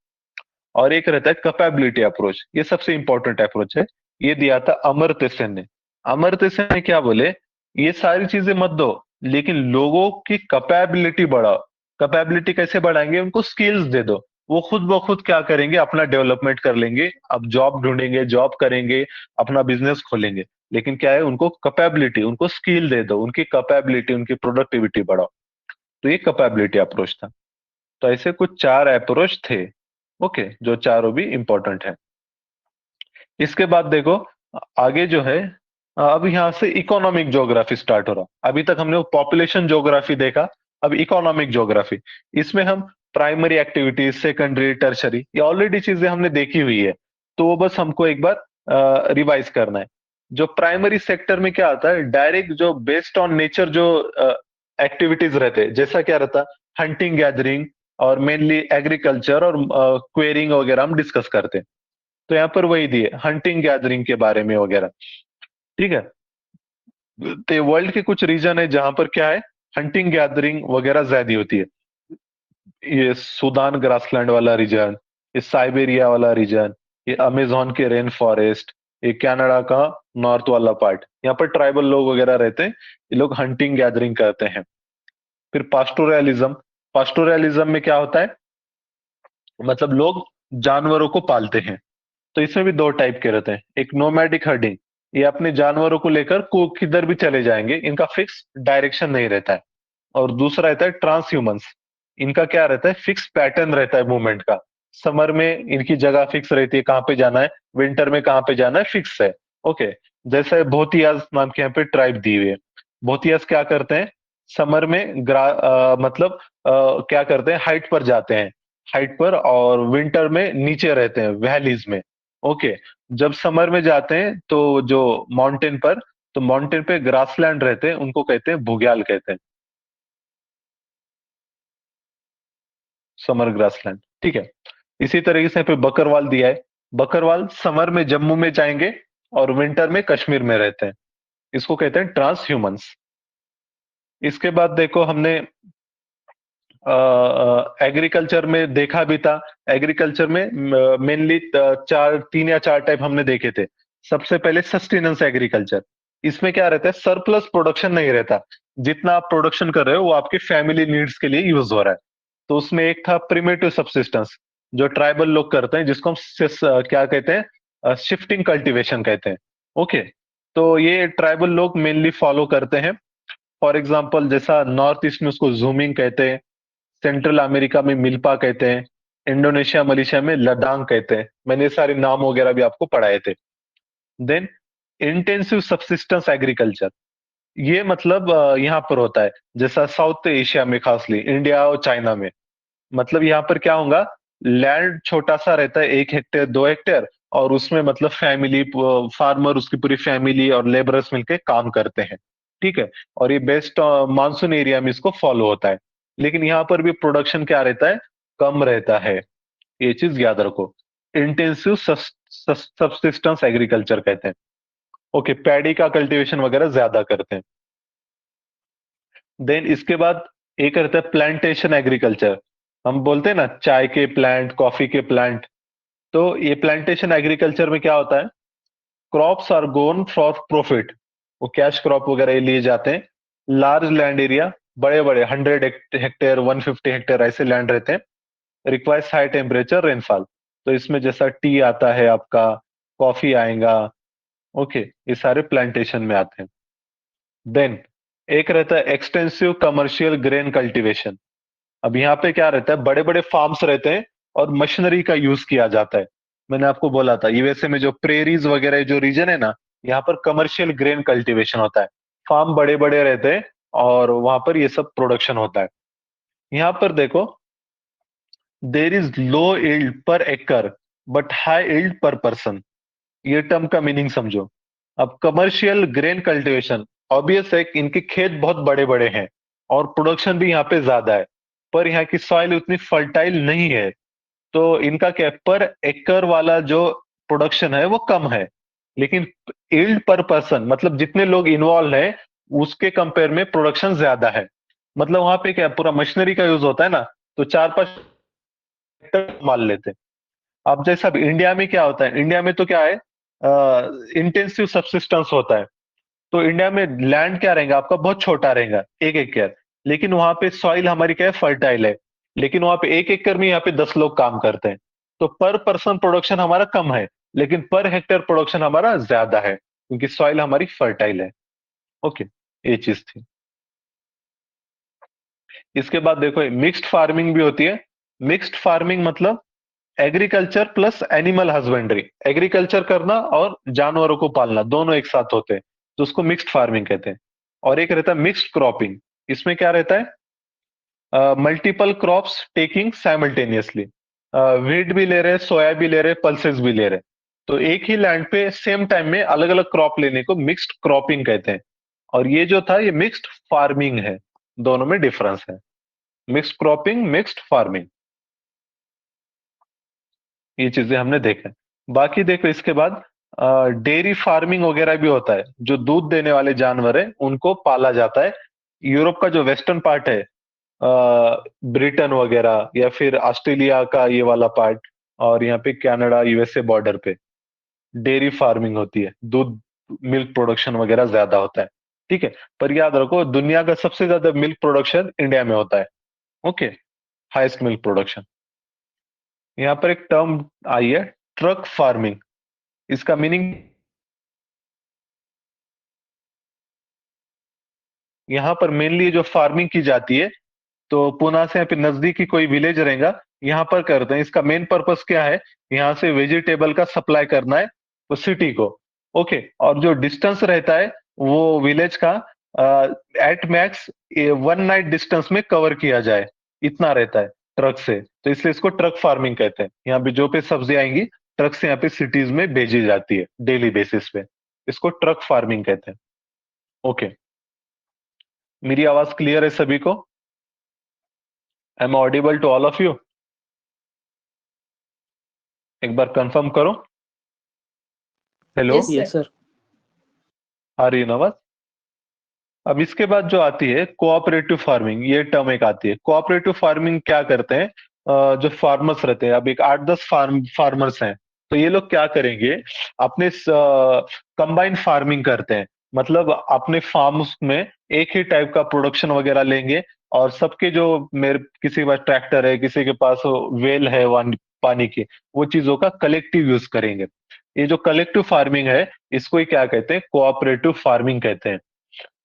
और एक रहता है कैपेबिलिटी अप्रोच, ये सबसे इंपॉर्टेंट अप्रोच है, ये दिया था अमर्त्य सेन ने। अमर्त्य सेन ने क्या बोले, ये सारी चीजें मत दो, लेकिन लोगों की कैपेबिलिटी बढ़ाओ। कैपेबिलिटी कैसे बढ़ाएंगे, उनको स्किल्स दे दो, वो खुद ब खुद क्या करेंगे, अपना डेवलपमेंट कर लेंगे, अब जॉब ढूंढेंगे, जॉब करेंगे, अपना बिजनेस खोलेंगे। लेकिन क्या है, उनको कैपेबिलिटी, उनको स्किल दे दो, उनकी कैपेबिलिटी, उनकी प्रोडक्टिविटी बढ़ाओ। तो ये कैपेबिलिटी अप्रोच था। तो ऐसे कुछ 4 अप्रोच थे। ओके, जो चारों भी इंपॉर्टेंट है। इसके बाद देखो, आगे जो है अब यहाँ से इकोनॉमिक ज्योग्राफी स्टार्ट हो रहा। अभी तक हमने पॉपुलेशन ज्योग्राफी देखा, अब इकोनॉमिक ज्योग्राफी। इसमें हम प्राइमरी एक्टिविटीज, सेकेंडरी, टर्शरी, ये ऑलरेडी चीजें हमने देखी हुई है, तो वो बस हमको एक बार रिवाइज करना है। जो प्राइमरी सेक्टर में क्या आता है, डायरेक्ट जो बेस्ड ऑन नेचर जो एक्टिविटीज रहते हैं, जैसा क्या रहता, हंटिंग गैदरिंग और मेनली एग्रीकल्चर और क्वेरिंग वगैरह हम डिस्कस करते हैं। तो यहाँ पर वही दिए हंटिंग गैदरिंग के बारे में वगैरह, ठीक है। तो वर्ल्ड के कुछ रीजन है जहां पर क्या है, हंटिंग गैदरिंग वगैरह ज्यादा होती है। ये सूडान ग्रासलैंड वाला रीजन, ये साइबेरिया वाला रीजन, ये अमेजोन के रेन फॉरेस्ट, ये कनाडा का नॉर्थ वाला पार्ट, यहाँ पर ट्राइबल लोग वगैरह रहते हैं, ये लोग हंटिंग गैदरिंग करते हैं। फिर पास्टोरलिज्म, पास्टोरलिज्म में क्या होता है, मतलब लोग जानवरों को पालते हैं। तो इसमें भी दो टाइप के रहते हैं, एक नोमैडिक हर्डिंग, ये अपने जानवरों को लेकर किधर भी चले जाएंगे, इनका फिक्स डायरेक्शन नहीं रहता है। और दूसरा रहता है ट्रांस ह्यूमंस, इनका क्या रहता है, फिक्स पैटर्न रहता है मूवमेंट का। समर में इनकी जगह फिक्स रहती है, कहाँ पे जाना है, विंटर में कहाँ पे जाना है, फिक्स है। ओके, जैसे भोतियाज नाम के यहाँ पे ट्राइब दी हुई है। भोतियाज क्या करते हैं, समर में मतलब क्या करते हैं, हाइट पर जाते हैं, हाइट पर, और विंटर में नीचे रहते हैं वैलीज में। ओके, जब समर में जाते हैं तो जो माउंटेन पर, तो माउंटेन पे ग्रासलैंड रहते हैं, उनको कहते हैं बुग्याल कहते हैं, समर ग्रासलैंड, ठीक है। इसी तरीके से यहाँ पे बकरवाल दिया है, बकरवाल समर में जम्मू में जाएंगे और विंटर में कश्मीर में रहते हैं, इसको कहते हैं ट्रांस ह्यूमंस। इसके बाद देखो हमने एग्रीकल्चर में देखा भी था, एग्रीकल्चर में मेनली तीन या चार टाइप हमने देखे थे। सबसे पहले सस्टेनेंस एग्रीकल्चर, इसमें क्या रहता है, सरप्लस प्रोडक्शन नहीं रहता, जितना आप प्रोडक्शन कर रहे हो वो आपके फैमिली नीड्स के लिए यूज हो रहा है। तो उसमें एक था प्रिमिटिव सब्सिस्टेंस, जो ट्राइबल लोग करते हैं, जिसको हम क्या कहते हैं, शिफ्टिंग कल्टीवेशन कहते हैं। ओके, तो ये ट्राइबल लोग मेनली फॉलो करते हैं। फॉर एग्जाम्पल जैसा नॉर्थ ईस्ट में उसको जूमिंग कहते हैं, सेंट्रल अमेरिका में मिल्पा कहते हैं, इंडोनेशिया मलेशिया में लदांग कहते हैं। मैंने ये सारे नाम वगैरह भी आपको पढ़ाए थे। देन इंटेंसिव सब्सिस्टेंस एग्रीकल्चर, ये मतलब यहाँ पर होता है, जैसा साउथ एशिया में, खासली इंडिया और चाइना में। मतलब यहाँ पर क्या होगा, लैंड छोटा सा रहता है, 1 हेक्टेयर 2 हेक्टेयर, और उसमें मतलब फैमिली फार्मर, उसकी पूरी फैमिली और लेबरर्स मिलके काम करते हैं, ठीक है। और ये बेस्ट मानसून एरिया में इसको फॉलो होता है। लेकिन यहाँ पर भी प्रोडक्शन क्या रहता है, कम रहता है, ये चीज याद रखो। इंटेंसिव सब्सिस्टेंस एग्रीकल्चर कहते हैं। ओके, पैडी का कल्टीवेशन वगैरह ज्यादा करते हैं। देन इसके बाद एक रहता है प्लांटेशन एग्रीकल्चर, हम बोलते हैं ना चाय के प्लांट, कॉफी के प्लांट। तो ये प्लांटेशन एग्रीकल्चर में क्या होता है, crops are gone for profit, वो कैश क्रॉप वगैरह ये लिए जाते हैं। लार्ज लैंड एरिया, बड़े बड़े 100 हेक्टेयर 150 हेक्टेयर ऐसे लैंड रहते हैं। रिक्वायर्स हाई टेम्परेचर रेनफॉल, तो इसमें जैसा टी आता है आपका, कॉफी आएगा। ओके, ये सारे प्लांटेशन में आते हैं। देन एक रहता है एक्सटेंसिव कमर्शियल ग्रेन कल्टीवेशन। अब यहाँ पे क्या रहता है, बड़े बड़े फार्म्स रहते हैं और मशीनरी का यूज किया जाता है। मैंने आपको बोला था यूएसए में जो प्रेरीज वगैरह जो रीजन है ना, यहाँ पर कमर्शियल ग्रेन कल्टीवेशन होता है, फार्म बड़े बड़े रहते हैं और वहां पर ये सब प्रोडक्शन होता है। यहाँ पर देखो, देर इज लो इल्ड पर एकड़ बट हाई इल्ड पर पर्सन, ये टर्म का मीनिंग समझो। अब कमर्शियल ग्रेन कल्टीवेशन, ऑब्वियस है कि इनके खेत बहुत बड़े बड़े हैं और प्रोडक्शन भी यहाँ पे ज्यादा है, पर यहाँ की सॉइल उतनी फर्टाइल नहीं है, तो इनका क्या है, पर एकड़ वाला जो प्रोडक्शन है वो कम है। लेकिन यील्ड पर पर्सन, मतलब जितने लोग इन्वॉल्व हैं उसके कंपेयर में प्रोडक्शन ज्यादा है। मतलब वहां पे क्या है, पूरा मशीनरी का यूज होता है ना, तो 4-5 हेक्टर माल लेते हैं। अब जैसा अब इंडिया में क्या होता है, इंडिया में तो क्या है, इंटेंसिव सब्सिस्टेंस होता है। तो इंडिया में लैंड क्या रहेगा आपका, बहुत छोटा रहेगा, 1 एकड़। लेकिन वहां पे सॉइल हमारी क्या है, फर्टाइल है। लेकिन वहां पे 1 एकड़ में यहाँ पे 10 लोग काम करते हैं। तो पर पर्सन प्रोडक्शन हमारा कम है, लेकिन पर हेक्टेयर प्रोडक्शन हमारा ज्यादा है, क्योंकि सॉइल हमारी फर्टाइल है। ओके, ये चीज थी। इसके बाद देखो मिक्स्ड फार्मिंग भी होती है। मिक्स्ड फार्मिंग मतलब agriculture plus animal husbandry, agriculture करना और जानवरों को पालना, दोनों एक साथ होते हैं। तो उसको मिक्स्ड फार्मिंग कहते हैं। और एक रहता है मिक्स्ड क्रॉपिंग, इसमें क्या रहता है, multiple crops taking simultaneously, wheat भी ले रहे, सोया भी ले रहे, पल्सेस भी ले रहे, तो एक ही लैंड पे सेम टाइम में अलग अलग क्रॉप लेने को मिक्स्ड क्रॉपिंग कहते हैं। और ये जो था ये मिक्स्ड फार्मिंग है, दोनों में डिफरेंस है, मिक्स्ड क्रॉपिंग मिक्स्ड फार्मिंग, ये चीजें हमने देखा। बाकी देखो इसके बाद डेयरी फार्मिंग वगैरह भी होता है, जो दूध देने वाले जानवर है उनको पाला जाता है। यूरोप का जो वेस्टर्न पार्ट है, ब्रिटेन वगैरह या फिर ऑस्ट्रेलिया का ये वाला पार्ट, और यहाँ पे कनाडा यूएसए बॉर्डर पे डेयरी फार्मिंग होती है, दूध मिल्क प्रोडक्शन वगैरह ज्यादा होता है। ठीक है, पर याद रखो दुनिया का सबसे ज्यादा मिल्क प्रोडक्शन इंडिया में होता है। Okay, highest milk production. यहाँ पर एक टर्म आई है ट्रक फार्मिंग, इसका मीनिंग, यहाँ पर मेनली जो फार्मिंग की जाती है, तो पुणे से यहाँ पे नजदीकी कोई विलेज रहेगा, यहाँ पर करते हैं। इसका मेन पर्पस क्या है, यहाँ से वेजिटेबल का सप्लाई करना है तो सिटी को। ओके, और जो डिस्टेंस रहता है वो विलेज का एट मैक्स 1 नाइट डिस्टेंस में कवर किया जाए, इतना रहता है ट्रक से, तो इसलिए इसको ट्रक फार्मिंग कहते हैं। यहाँ पे जो पे सब्जी आएंगी ट्रक से यहाँ पे सिटीज में भेजी जाती है डेली बेसिस पे, इसको ट्रक फार्मिंग कहते हैं। ओके, मेरी आवाज क्लियर है सभी को? Am audible to all of you? एक बार कंफर्म करो। Hello, Yes, yes sir. Sir. आ रही है ना आवाज? अब इसके बाद जो आती है कोऑपरेटिव फार्मिंग, ये टर्म एक आती है। कोऑपरेटिव फार्मिंग क्या करते हैं, जो फार्मर्स रहते हैं, अब एक 8-10 फार्मर्स हैं, तो ये लोग क्या करेंगे, अपने कंबाइन फार्मिंग करते हैं, मतलब अपने फार्म्स में एक ही टाइप का प्रोडक्शन वगैरह लेंगे, और सबके जो, मेरे किसी के पास ट्रैक्टर है, किसी के पास वेल है पानी की, वो चीजों का कलेक्टिव यूज करेंगे। ये जो कलेक्टिव फार्मिंग है, इसको ही क्या कहते हैं, कोऑपरेटिव फार्मिंग कहते हैं।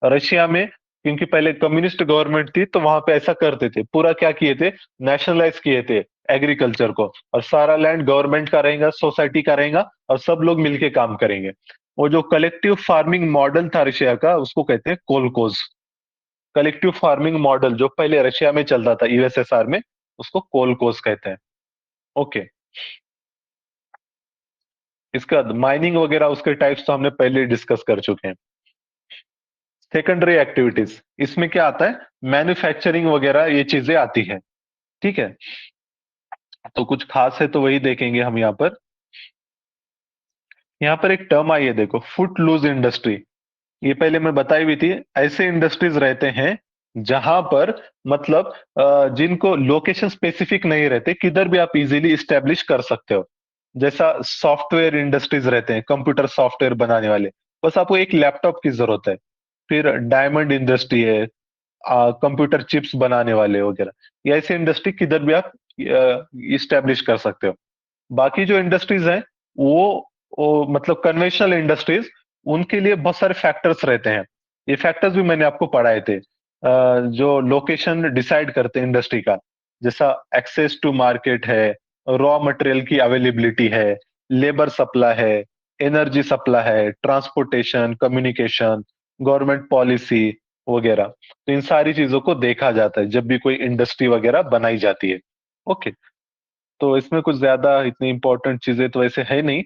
रशिया में, क्योंकि पहले कम्युनिस्ट गवर्नमेंट थी, तो वहां पे ऐसा करते थे, पूरा क्या किए थे, नेशनलाइज किए थे एग्रीकल्चर को, और सारा लैंड गवर्नमेंट का रहेगा, सोसाइटी का रहेगा, और सब लोग मिलके काम करेंगे। वो जो कलेक्टिव फार्मिंग मॉडल था रशिया का, उसको कहते हैं कोलकोज। कलेक्टिव फार्मिंग मॉडल जो पहले रशिया में चलता था, यूएसएसआर में, उसको कोलकोज कहते हैं। ओके, इसका माइनिंग वगैरह उसके टाइप्स तो हमने पहले डिस्कस कर चुके हैं। सेकेंडरी एक्टिविटीज, इसमें क्या आता है, मैन्युफैक्चरिंग वगैरह ये चीजें आती है। ठीक है, तो कुछ खास है तो वही देखेंगे हम यहाँ पर। यहाँ पर एक टर्म आई है देखो, फुट लूज इंडस्ट्री, ये पहले मैं बताई हुई थी। ऐसे इंडस्ट्रीज रहते हैं जहां पर, मतलब जिनको लोकेशन स्पेसिफिक नहीं रहते, किधर भी आप इजीली इस्टेब्लिश कर सकते हो। जैसा सॉफ्टवेयर इंडस्ट्रीज रहते हैं, कंप्यूटर सॉफ्टवेयर बनाने वाले, बस आपको एक लैपटॉप की जरूरत है। फिर डायमंड इंडस्ट्री है, कंप्यूटर चिप्स बनाने वाले वगैरह, ये ऐसे इंडस्ट्री किधर भी आप इस्टेब्लिश कर सकते हो। बाकी जो इंडस्ट्रीज हैं, वो मतलब कन्वेंशनल इंडस्ट्रीज, उनके लिए बहुत सारे फैक्टर्स रहते हैं। ये फैक्टर्स भी मैंने आपको पढ़ाए थे, जो लोकेशन डिसाइड करते हैं इंडस्ट्री का, जैसा एक्सेस टू मार्केट है, रॉ मटेरियल की अवेलेबिलिटी है, लेबर सप्लाई है, एनर्जी सप्लाई है, ट्रांसपोर्टेशन, कम्युनिकेशन, गवर्नमेंट पॉलिसी वगैरह। तो इन सारी चीजों को देखा जाता है जब भी कोई इंडस्ट्री वगैरह बनाई जाती है। ओके, तो इसमें कुछ ज्यादा इतनी इंपॉर्टेंट चीजें तो वैसे है नहीं।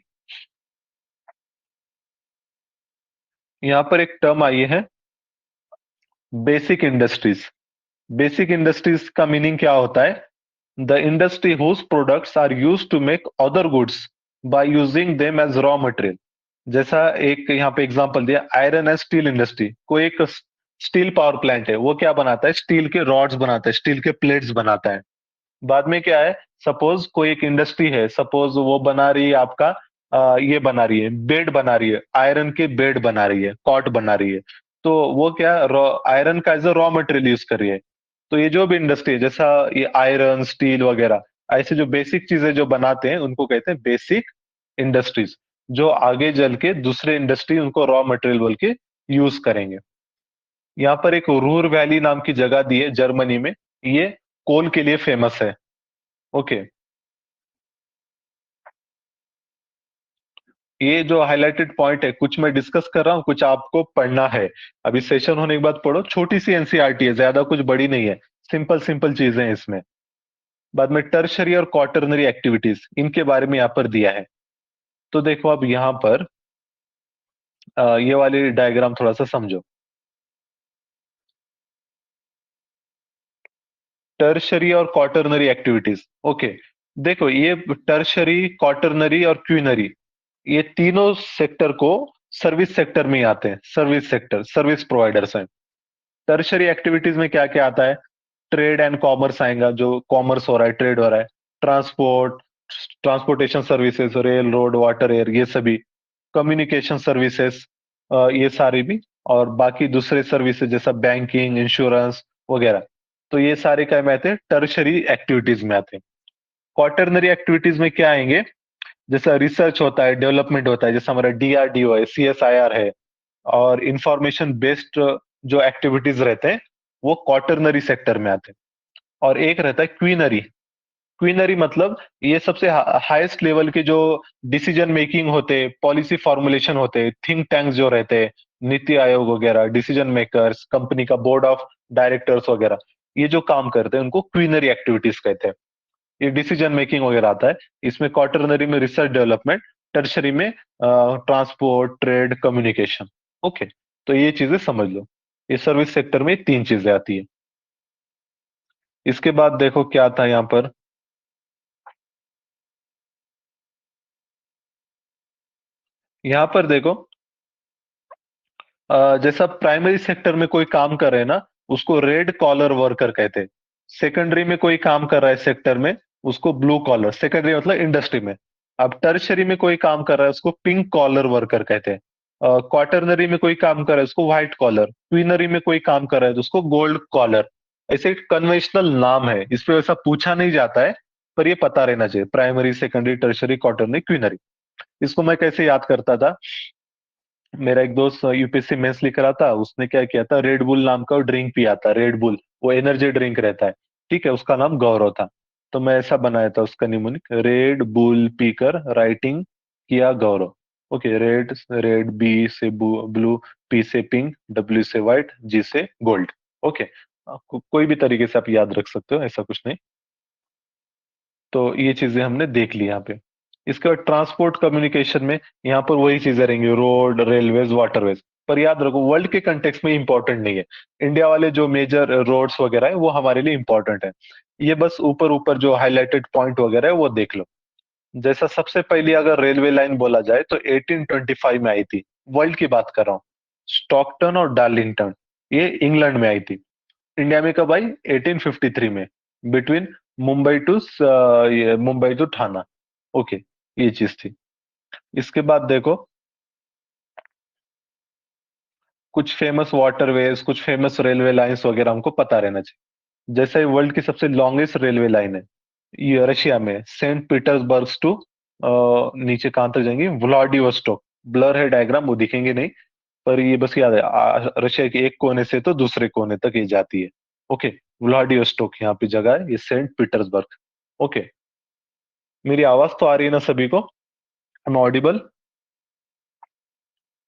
यहाँ पर एक टर्म आई है बेसिक इंडस्ट्रीज। बेसिक इंडस्ट्रीज का मीनिंग क्या होता है, the industry whose products are use to make other goods by using them as raw material. जैसा एक यहाँ पे एग्जांपल दिया, आयरन एंड स्टील इंडस्ट्री, कोई एक स्टील पावर प्लांट है, वो क्या बनाता है, स्टील के रॉड्स बनाता है, स्टील के प्लेट्स बनाता है। बाद में क्या है, सपोज कोई एक इंडस्ट्री है, सपोज वो बना रही है आपका, ये बना रही है, बेड बना रही है, आयरन के बेड बना रही है, कॉट बना रही है, तो वो क्या, आयरन का as a raw material use कर रही है। तो ये जो भी इंडस्ट्री है, जैसा ये आयरन स्टील वगैरह, ऐसे जो बेसिक चीजें जो बनाते हैं उनको कहते हैं बेसिक इंडस्ट्रीज, जो आगे चल के दूसरे इंडस्ट्री उनको रॉ मटेरियल बोल के यूज करेंगे। यहाँ पर एक रूर वैली नाम की जगह दी है जर्मनी में, ये कोल के लिए फेमस है। ओके, ये जो हाईलाइटेड पॉइंट है, कुछ मैं डिस्कस कर रहा हूँ, कुछ आपको पढ़ना है। अभी सेशन होने के बाद पढ़ो। छोटी सी एनसीईआरटी है, ज्यादा कुछ बड़ी नहीं है, सिंपल सिंपल चीजें हैं इसमें। बाद में टर्शरी और क्वार्टरनरी एक्टिविटीज, इनके बारे में यहाँ पर दिया है। तो देखो अब यहाँ पर ये वाली डायग्राम थोड़ा सा समझो। टर्शरी और क्वार्टरनरी एक्टिविटीज, ओके। देखो ये टर्शरी, क्वार्टरनरी और क्वीनरी, ये तीनों सेक्टर को सर्विस सेक्टर में ही आते हैं। सर्विस सेक्टर, सर्विस प्रोवाइडर्स हैं। टर्शरी एक्टिविटीज में क्या क्या आता है? ट्रेड एंड कॉमर्स आएगा, जो कॉमर्स हो रहा है, ट्रेड हो रहा है। Transport, transportation services, rail, road, water, air, ये सभी। कम्युनिकेशन सर्विसेज, ये सारी भी। और बाकी दूसरे सर्विसेज जैसा बैंकिंग, इंश्योरेंस वगैरह। तो ये सारे क्या में आते हैं? टर्शरी एक्टिविटीज में आते हैं। क्वार्टरनरी एक्टिविटीज में क्या आएंगे? जैसा रिसर्च होता है, डेवलपमेंट होता है, जैसा हमारा डीआरडीओ है, सीएसआईआर है, और इंफॉर्मेशन बेस्ड जो एक्टिविटीज रहते हैं वो क्वार्टरनरी सेक्टर में आते हैं। और एक रहता है क्वीनरी। क्वीनरी मतलब ये सबसे हाईएस्ट लेवल के जो डिसीजन मेकिंग होते, पॉलिसी फॉर्मुलेशन होते, थिंक टैंक्स जो रहते हैं, नीति आयोग वगैरह, डिसीजन मेकर्स, कंपनी का बोर्ड ऑफ डायरेक्टर्स वगैरह, ये जो काम करते हैं उनको क्वीनरी एक्टिविटीज कहते हैं। ये डिसीजन मेकिंग वगैरह आता है इसमें। क्वार्टरनरी में रिसर्च डेवलपमेंट, टर्शरी में ट्रांसपोर्ट, ट्रेड, कम्युनिकेशन। ओके, तो ये चीजें समझ लो। ये सर्विस सेक्टर में तीन चीजें आती है। इसके बाद देखो क्या था यहाँ पर। यहाँ पर देखो, जैसा प्राइमरी सेक्टर में कोई काम कर रहे हैं ना, उसको रेड कॉलर वर्कर कहते हैं। सेकेंडरी में कोई काम कर रहा है सेक्टर में, उसको ब्लू कॉलर, सेकेंडरी मतलब इंडस्ट्री में। अब टर्शरी में कोई काम कर रहा है, उसको पिंक कॉलर वर्कर कहते हैं। क्वार्टरनरी में कोई काम कर रहा है, उसको व्हाइट कॉलर। क्वीनरी में कोई काम कर रहा है तो उसको गोल्ड कॉलर। ऐसे कन्वेंशनल नाम है, इस पे वैसा पूछा नहीं जाता है, पर ये पता रहना चाहिए। Primary, secondary, tertiary, quaternary, quinary. इसको मैं कैसे याद करता था? मेरा एक दोस्त यूपीएससी मेंस लिख रहा था, उसने क्या किया था, रेड बुल नाम का ड्रिंक पिया था। रेड बुल, वो एनर्जी ड्रिंक रहता है, ठीक है। उसका नाम गौरव था। तो मैं ऐसा बनाया था उसका निमोनिक, रेड बुल पीकर राइटिंग किया गौरव। ओके, रेड, रेड, बी से ब्लू, पी से पिंक, डब्ल्यू से व्हाइट, जी से गोल्ड। ओके, कोई भी तरीके से आप याद रख सकते हो, ऐसा कुछ नहीं। तो ये चीजें हमने देख ली यहाँ पे। इसके बाद ट्रांसपोर्ट कम्युनिकेशन में यहाँ पर वही चीजें रहेंगी, रोड, रेलवेज, वाटरवेज। पर याद रखो, वर्ल्ड के कंटेक्स्ट में इंपॉर्टेंट नहीं है। इंडिया वाले जो मेजर रोड्स वगैरह है वो हमारे लिए इंपॉर्टेंट है। ये बस ऊपर ऊपर जो हाईलाइटेड पॉइंट वगैरह है वो देख लो। जैसा सबसे पहले अगर रेलवे लाइन बोला जाए तो 1825 में आई थी। वर्ल्ड की बात कर रहा हूँ। स्टॉकटन और डार्लिंगटन, ये इंग्लैंड में आई थी। इंडिया में कब आई? 1853 में, between Mumbai to Mumbai to Thana. Okay, ये चीज थी। इसके बाद देखो, कुछ फेमस वाटरवेज, कुछ फेमस रेलवे लाइंस वगैरह हमको पता रहना चाहिए। जैसे वर्ल्ड की सबसे लॉन्गेस्ट रेलवे लाइन है, ये रशिया में, सेंट पीटर्सबर्ग टू, नीचे कहां तक जाएंगी, व्लादिवोस्टोक। ब्लर है डायग्राम, वो दिखेंगे नहीं, पर ये बस याद है, रशिया के एक कोने से तो दूसरे कोने तक ये जाती है। ओके, व्लादिवोस्टोक यहाँ पे जगह है, ये सेंट पीटर्सबर्ग। ओके, मेरी आवाज तो आ रही है ना सभी को? Am audible?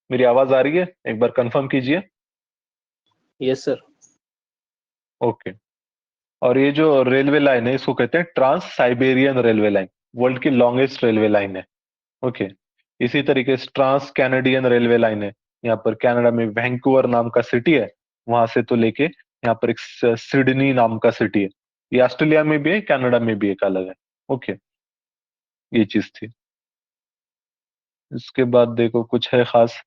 मेरी आवाज आ रही है? एक बार कंफर्म कीजिए। Yes sir. ओके। और ये जो रेलवे लाइन है इसको कहते हैं trans Siberian railway line. World की लॉन्गेस्ट रेलवे लाइन है। ओके, इसी तरीके से ट्रांस कैनेडियन रेलवे लाइन है। यहाँ पर कनाडा में वैंकूवर नाम का सिटी है, वहां से तो लेके यहाँ पर एक सिडनी नाम का सिटी है। ये ऑस्ट्रेलिया में भी है, कनाडा में भी एक अलग है। ओके, ये चीज थी। इसके बाद देखो कुछ है खास।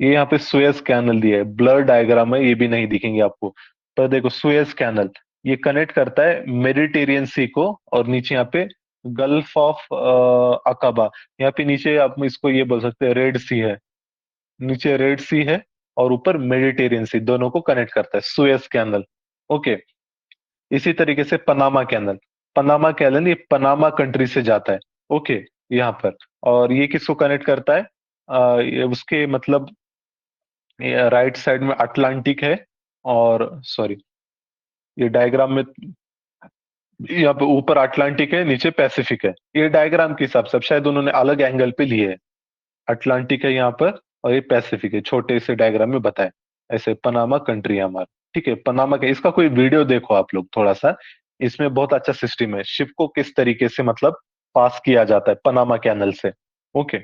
ये यहाँ पे सुएज कैनल दिया है, ब्लर डायग्राम है, ये भी नहीं दिखेंगे आपको। पर देखो सुएज कैनल, ये कनेक्ट करता है मेडिटेरियन सी को, और नीचे यहाँ पे गल्फ ऑफ अकाबा। यहाँ पे नीचे आप इसको ये बोल सकते हैं रेड सी है, नीचे रेड सी है, और ऊपर मेडिटेरियन सी, दोनों को कनेक्ट करता है सुएज कैनल। ओके, इसी तरीके से पनामा कैनल। पनामा कैनल ये पनामा कंट्री से जाता है। ओके, यहाँ पर। और ये किसको कनेक्ट करता है? ये उसके मतलब राइट साइड में अटलांटिक है, और सॉरी, ये डायग्राम में यहाँ पे ऊपर अटलांटिक है, नीचे पैसिफिक है। ये डायग्राम के हिसाब से, अब शायद उन्होंने अलग एंगल पे लिए है। अटलांटिक है यहाँ पर, और ये पैसिफिक है, छोटे से डायग्राम में बताएं। ऐसे पनामा कंट्री है हमारा, ठीक है। पनामा का इसका कोई वीडियो देखो आप लोग थोड़ा सा, इसमें बहुत अच्छा सिस्टम है, शिप को किस तरीके से मतलब पास किया जाता है पनामा कैनल से। ओके,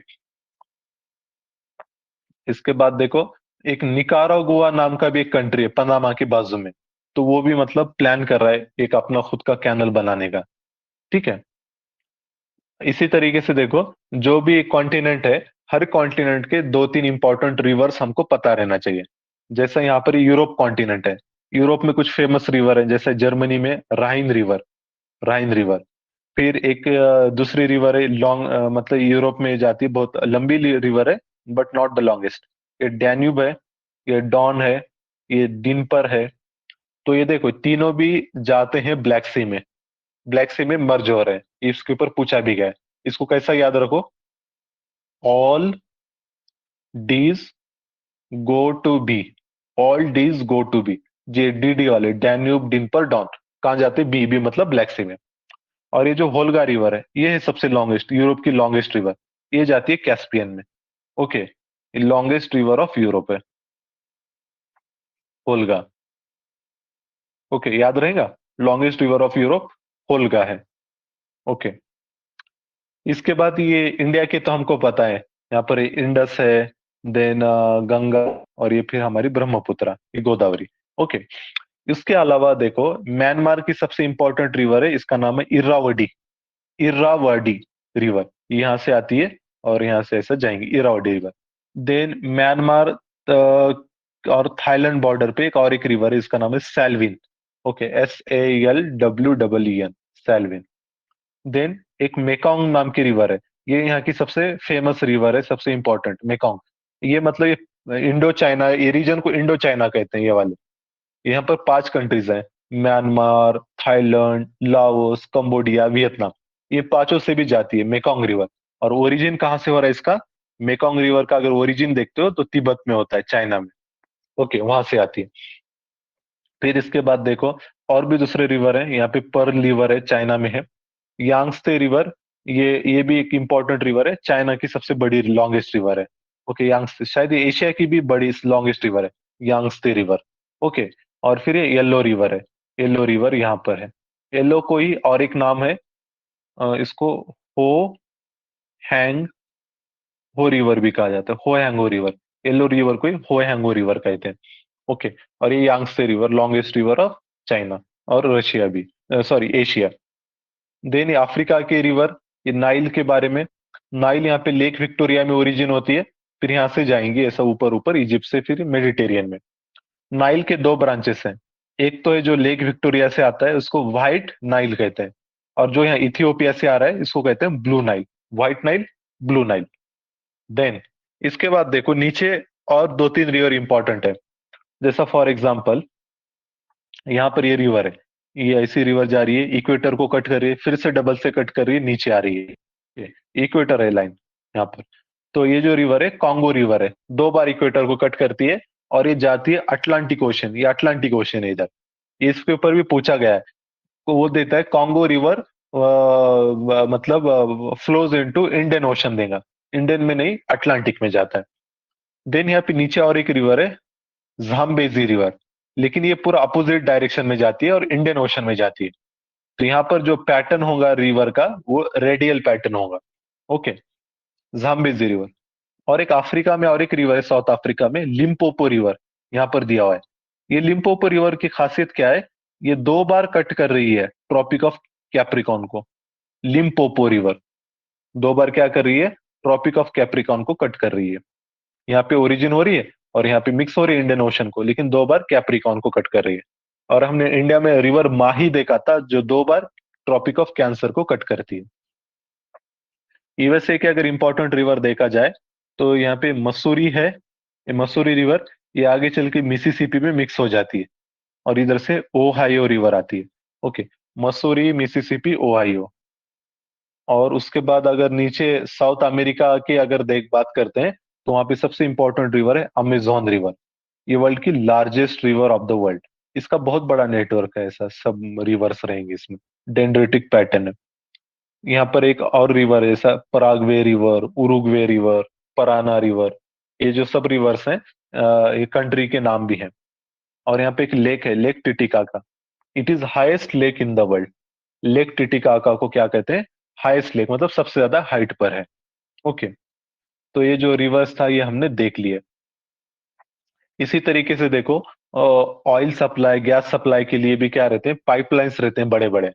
इसके बाद देखो, एक निकारागुआ नाम का भी एक कंट्री है पनामा के बाजू में, तो वो भी मतलब प्लान कर रहा है एक अपना खुद का कैनल बनाने का, ठीक है। इसी तरीके से देखो, जो भी कॉन्टिनेंट है, हर कॉन्टिनेंट के दो तीन इंपॉर्टेंट रिवर्स हमको पता रहना चाहिए। जैसे यहाँ पर यूरोप कॉन्टिनेंट है, यूरोप में कुछ फेमस रिवर है, जैसे जर्मनी में राइन रिवर, राइन रिवर। फिर एक दूसरी रिवर है लॉन्ग, मतलब यूरोप में जाती है, बहुत लंबी रिवर है, बट नॉट द लॉन्गेस्ट। ये डैन्यूब है, ये डॉन है, ये डिन्पर है। तो ये देखो तीनों भी जाते हैं ब्लैक सी में, ब्लैक सी में मर्ज हो रहे हैं। इसके ऊपर पूछा भी गया है, इसको कैसा याद रखो, all Ds go to B, all Ds go to B. J D D वाले डैन्यूब डिन्पर डॉन कहाँ जाते, बी, बी मतलब ब्लैक सी में। और ये जो होल्गा रिवर है, ये है सबसे लॉन्गेस्ट, यूरोप की लॉन्गेस्ट रिवर, ये जाती है कैस्पियन में। ओके, ये लॉन्गेस्ट रिवर ऑफ यूरोप है होल्गा। ओके, याद रहेगा, लॉन्गेस्ट रिवर ऑफ यूरोप होल्गा है। ओके, इसके बाद ये इंडिया के तो हमको पता है, यहाँ पर इंडस है, देन गंगा, और ये फिर हमारी ब्रह्मपुत्र, ये गोदावरी। ओके, इसके अलावा देखो, म्यांमार की सबसे इंपॉर्टेंट रिवर है, इसका नाम है इरावडी, इरावडी रिवर, यहाँ से आती है और यहाँ से ऐसा जाएंगे, इरावडी रिवर। देन म्यांमार और थाईलैंड बॉर्डर पे एक रिवर है, इसका नाम है Salween. Okay, SALWEEN, Salween. Then एक मेकोंग नाम की रिवर है, ये यहाँ की सबसे फेमस रिवर है, सबसे इंपॉर्टेंट मेकोंग। ये मतलब ये इंडो चाइना, ये रीजन को इंडो चाइना कहते हैं ये वाले। यहाँ पर 5 कंट्रीज हैं, Myanmar, Thailand, Laos, Cambodia, Vietnam. ये पांचों से भी जाती है मेकोंग रिवर। और ओरिजिन कहाँ से हो रहा है इसका, मेकोंग रिवर का अगर ओरिजिन देखते हो तो तिब्बत में होता है, चाइना में। ओके, वहां से आती है। फिर इसके बाद देखो, और भी दूसरे रिवर है, यहाँ पे पर्ल रिवर है, चाइना में है। यांगत्से रिवर, ये भी एक इंपॉर्टेंट रिवर है, चाइना की सबसे बड़ी लॉन्गेस्ट रिवर है। ओके, यांगत्से शायद ये एशिया की भी बड़ी लॉन्गेस्ट रिवर है, यांगत्से रिवर। ओके, और फिर ये येलो रिवर है, येलो रिवर यहाँ पर है। येलो को ही और एक नाम है, इसको हो हैंग हो रिवर भी कहा जाता है, हो हैंगो रिवर। येलो रिवर को ही हो हैंगो रिवर कहते हैं। ओके, और ये Yangtze river longest river of China और रशिया भी, सॉरी एशिया। देन ये अफ्रीका के रिवर, ये नाइल के बारे में। नाइल यहाँ पे लेक विक्टोरिया में ओरिजिन होती है, फिर यहाँ से जाएंगे ऐसा ऊपर ऊपर इजिप्ट से, फिर मेडिटेरियन में। नाइल के 2 ब्रांचेस हैं, एक तो है जो लेक विक्टोरिया से आता है, उसको व्हाइट नाइल कहते हैं, और जो यहाँ इथियोपिया से आ रहा है, इसको कहते हैं blue Nile, white Nile, blue Nile. Then इसके बाद देखो नीचे और 2-3 रिवर इंपॉर्टेंट है, जैसा फॉर एग्जाम्पल यहाँ पर ये रिवर है, ये ऐसी रिवर जा रही है, इक्वेटर को कट कर रही है, फिर से डबल से कट कर रही है, नीचे आ रही है, ये इक्वेटर है लाइन यहाँ पर। तो ये जो रिवर है कॉन्गो रिवर है, 2 बार इक्वेटर को कट करती है, और ये जाती है अटलांटिक ओशन, ये अटलांटिक ओशन है इधर। इसके ऊपर भी पूछा गया है, तो वो देता है कॉन्गो रिवर मतलब फ्लोज इनटू इंडियन ओशन देगा, इंडियन में नहीं अटलांटिक में जाता है। देन यहाँ पे नीचे और एक रिवर है, जाम्बेजी रिवर, लेकिन ये पूरा अपोजिट डायरेक्शन में जाती है और इंडियन ओशन में जाती है। तो यहाँ पर जो पैटर्न होगा रिवर का, वो रेडियल पैटर्न होगा। Okay, Zambezi river. और एक अफ्रीका में और एक रिवर है, साउथ अफ्रीका में लिम्पोपो रिवर, यहाँ पर दिया हुआ है। ये लिम्पोपो रिवर की खासियत क्या है, ये 2 बार कट कर रही है ट्रॉपिक ऑफ कैप्रिकॉन को। लिम्पोपो रिवर 2 बार क्या कर रही है, ट्रॉपिक ऑफ कैप्रिकॉन को कट कर रही है। यहाँ पे ओरिजिन हो रही है और यहाँ पे मिक्स हो रही है इंडियन ओशन को, लेकिन 2 बार कैप्रिकॉन को कट कर रही है। और हमने इंडिया में रिवर माही देखा था, जो 2 बार ट्रॉपिक ऑफ कैंसर को कट करती है। यूएसए के अगर इंपॉर्टेंट रिवर देखा जाए, तो यहाँ पे मसूरी है, ये मसूरी रिवर, ये आगे चल के मिसिसिपी में मिक्स हो जाती है, और इधर से ओहायो रिवर आती है। Okay, Mussoorie, Mississippi, Ohio. और उसके बाद अगर नीचे साउथ अमेरिका के अगर देख बात करते हैं, तो वहां पे सबसे इंपॉर्टेंट रिवर है अमेजोन रिवर, ये वर्ल्ड की largest river of the world. इसका बहुत बड़ा नेटवर्क है, ऐसा सब रिवर्स रहेंगे इसमें, डेंड्रेटिक पैटर्न है। यहाँ पर एक और रिवर है, ऐसा Paraguay river, Uruguay river, Parana river, ये जो सब रिवर्स हैं ये कंट्री के नाम भी हैं। और यहाँ पे एक लेक है, lake Titicaca. It is highest lake in the world. Lake Titicaca को क्या कहते हैं? हाईएस्ट लेक, मतलब सबसे ज्यादा हाइट पर है। ओके, तो ये जो रिवर्स था ये हमने देख लिया। इसी तरीके से देखो, ऑयल सप्लाई, गैस सप्लाई के लिए भी क्या रहते हैं? पाइपलाइंस रहते हैं बड़े बड़े।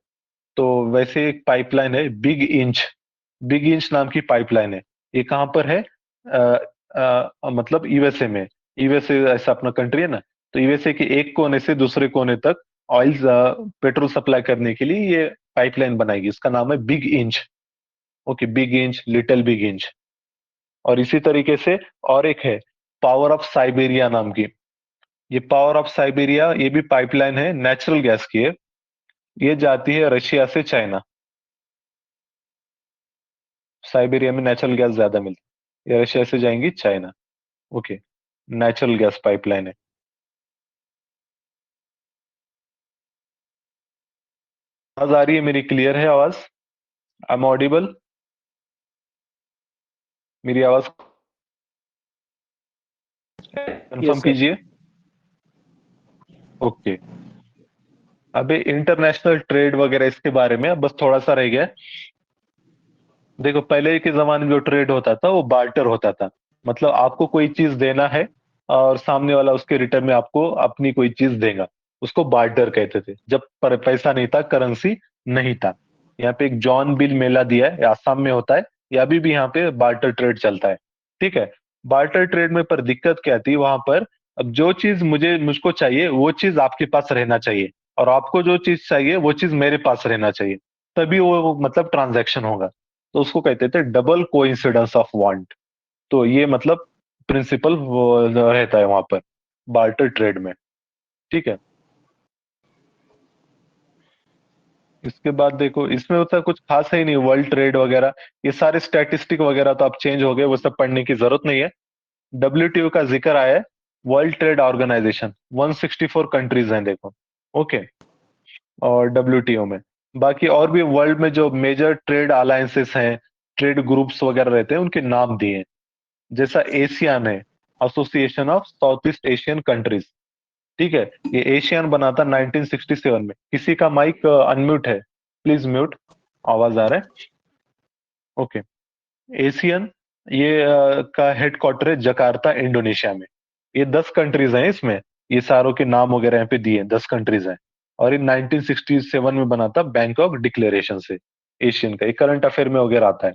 तो वैसे एक पाइपलाइन है बिग इंच, बिग इंच नाम की पाइपलाइन है। ये कहाँ पर है? मतलब यूएसए में। यूएसए ऐसा अपना कंट्री है ना, तो यूएसए के एक कोने से दूसरे कोने तक ऑयल, पेट्रोल सप्लाई करने के लिए ये पाइपलाइन बनाएगी। इसका नाम है big inch. Okay, big inch, little big inch. और इसी तरीके से और एक है पावर ऑफ साइबेरिया नाम की। ये पावर ऑफ साइबेरिया, ये भी पाइपलाइन है, नेचुरल गैस की है। ये जाती है रशिया से चाइना। साइबेरिया में नेचुरल गैस ज्यादा मिलती है, ये रशिया से जाएंगी China. Okay, natural gas pipeline है। आवाज आ रही है मेरी? क्लियर है आवाज? आई एम ऑडिबल? मेरी आवाज कंफर्म Yes, sir. कीजिए। ओके, अभी इंटरनेशनल ट्रेड वगैरह इसके बारे में अब बस थोड़ा सा रह गया है। देखो, पहले के जमाने में जो ट्रेड होता था वो बार्टर होता था। मतलब आपको कोई चीज देना है और सामने वाला उसके रिटर्न में आपको अपनी कोई चीज देगा, उसको बार्टर कहते थे। जब पैसा नहीं था, करेंसी नहीं था। यहाँ पे एक जॉन बिल मेला दिया है, ये आसाम में होता है। या अभी भी यहाँ पे बार्टर ट्रेड चलता है। ठीक है, बार्टर ट्रेड में पर दिक्कत क्या थी वहां पर? अब जो चीज मुझको चाहिए वो चीज आपके पास रहना चाहिए, और आपको जो चीज चाहिए वो चीज मेरे पास रहना चाहिए, तभी वो मतलब ट्रांजैक्शन होगा। तो उसको कहते थे डबल कोइंसिडेंस ऑफ वांट। तो ये मतलब प्रिंसिपल रहता है वहां पर बार्टर ट्रेड में। ठीक है, इसके बाद देखो, इसमें होता कुछ खास है ही नहीं, वर्ल्ड ट्रेड वगैरह ये सारे स्टैटिस्टिक वगैरह तो अब चेंज हो गए, वो सब पढ़ने की जरूरत नहीं है। डब्ल्यूटीओ का जिक्र आया है, वर्ल्ड ट्रेड ऑर्गेनाइजेशन, 164 कंट्रीज हैं देखो। ओके, और डब्ल्यूटीओ में बाकी और भी वर्ल्ड में जो मेजर ट्रेड अलायंसेस हैं, ट्रेड ग्रुप्स वगैरह रहते हैं, उनके नाम दिए हैं। जैसा एशियान है, association of south east Asian countries. ठीक है, ये एशियन बना था 1967 में। किसी का माइक अनम्यूट है? प्लीज म्यूट, आवाज आ रहा है? ओके, एशियन, ये का हेडक्वार्टर है जकार्ता, इंडोनेशिया में। ये 10 कंट्रीज हैं इसमें। ये सारों के नाम वगैरह यहाँ पे दिए, 10 कंट्रीज हैं। और ये 1967 में बना था बैंकॉक डिक्लेरेशन से। एशियन का, ये करंट अफेयर में वगैरह आता है।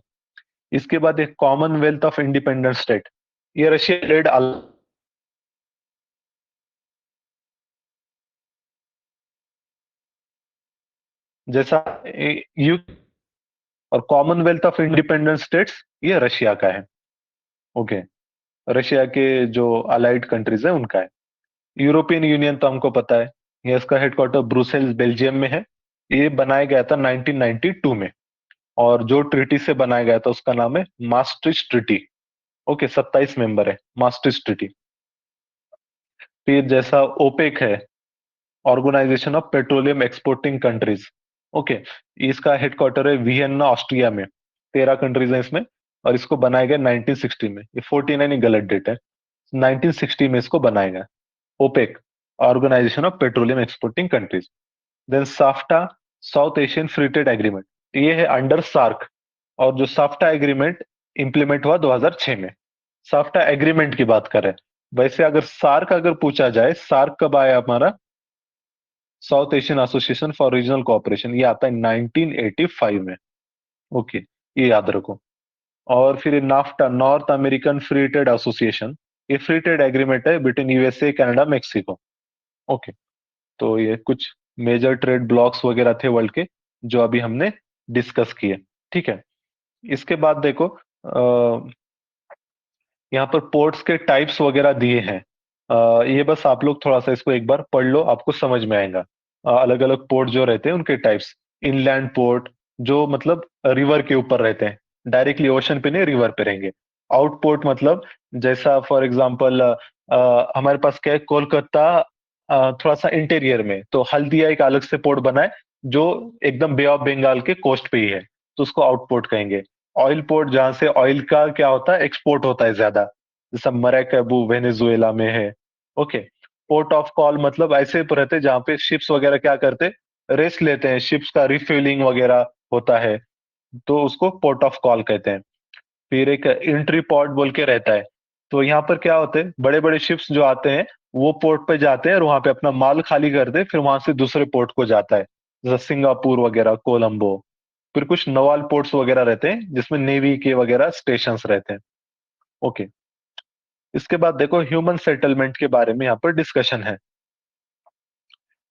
इसके बाद एक कॉमनवेल्थ ऑफ इंडिपेंडेंट स्टेट, ये रशिया ट्रेड जैसा यू, और कॉमनवेल्थ ऑफ इंडिपेंडेंट स्टेट्स ये रशिया का है। ओके, रशिया के जो अलाइड कंट्रीज है उनका है। यूरोपियन यूनियन तो हमको पता है, ये इसका हेडक्वार्टर ब्रुसेल्स बेल्जियम में है। ये बनाया गया था 1992 में, और जो ट्रिटी से बनाया गया था उसका नाम है मास्ट्रिच ट्रिटी। ओके, 27 मेंबर है मास्ट्रिच ट्रिटी। फिर जैसा ओपेक है, organisation of petroleum exporting countries. Okay, इसका हेडक्वार्टर है वियन्ना, ऑस्ट्रिया में। 13 कंट्रीज हैं इसमें, और इसको बनाया गया 1960 में। ये 49 ही गलत डेट है, 1960 में इसको बनाया गया। OPEC, organisation of petroleum exporting countries. Then SAFTA, South Asian free trade agreement, ये है अंडर सार्क। और जो साफ्टा एग्रीमेंट इंप्लीमेंट हुआ 2006 में। साफ्टा एग्रीमेंट की बात करें, वैसे अगर सार्क अगर पूछा जाए, सार्क कब आया हमारा? South Asian association for regional cooperation, ये आता है 1985 में। ओके, ये याद रखो। और फिर NAFTA, north American free trade association, ये फ्री ट्रेड एग्रीमेंट है between USA, Canada, Mexico. Okay, तो ये कुछ मेजर ट्रेड ब्लॉक्स वगैरह थे वर्ल्ड के, जो अभी हमने डिस्कस किए। ठीक है, इसके बाद देखो, यहाँ पर पोर्ट्स के टाइप्स वगैरह दिए हैं। ये बस आप लोग थोड़ा सा इसको एक बार पढ़ लो, आपको समझ में आएगा। अलग अलग पोर्ट जो रहते हैं उनके टाइप्स। इनलैंड पोर्ट, जो मतलब रिवर के ऊपर रहते हैं, डायरेक्टली ओशन पे नहीं, रिवर पे रहेंगे। आउटपोर्ट मतलब, जैसा फॉर एग्जांपल हमारे पास क्या है, कोलकाता थोड़ा सा इंटीरियर में, तो हल्दिया एक अलग से पोर्ट बना है, जो एकदम बे ऑफ बंगाल के कोस्ट पे ही है, तो उसको आउटपोर्ट कहेंगे। ऑयल पोर्ट जहां से ऑयल का क्या होता है, एक्सपोर्ट होता है ज्यादा, जैसा मरैकेबू वेनेजुएला में है। ओके। पोर्ट ऑफ कॉल मतलब ऐसे रहते हैं जहाँ पे शिप्स वगैरह क्या करते, रेस्ट लेते हैं, शिप्स का रिफ्यूलिंग वगैरह होता है, तो उसको पोर्ट ऑफ कॉल कहते हैं। फिर एक एंट्री पोर्ट बोल के रहता है, तो यहाँ पर क्या होते हैं, बड़े बड़े शिप्स जो आते हैं वो पोर्ट पे जाते हैं और वहां पे अपना माल खाली करते हैं, फिर वहां से दूसरे पोर्ट को जाता है, जैसे सिंगापुर वगैरह, कोलंबो। फिर कुछ नवाल पोर्ट्स वगैरह रहते हैं जिसमें नेवी के वगैरह स्टेशंस रहते हैं। ओके। इसके बाद देखो ह्यूमन सेटलमेंट के बारे में यहाँ पर डिस्कशन है।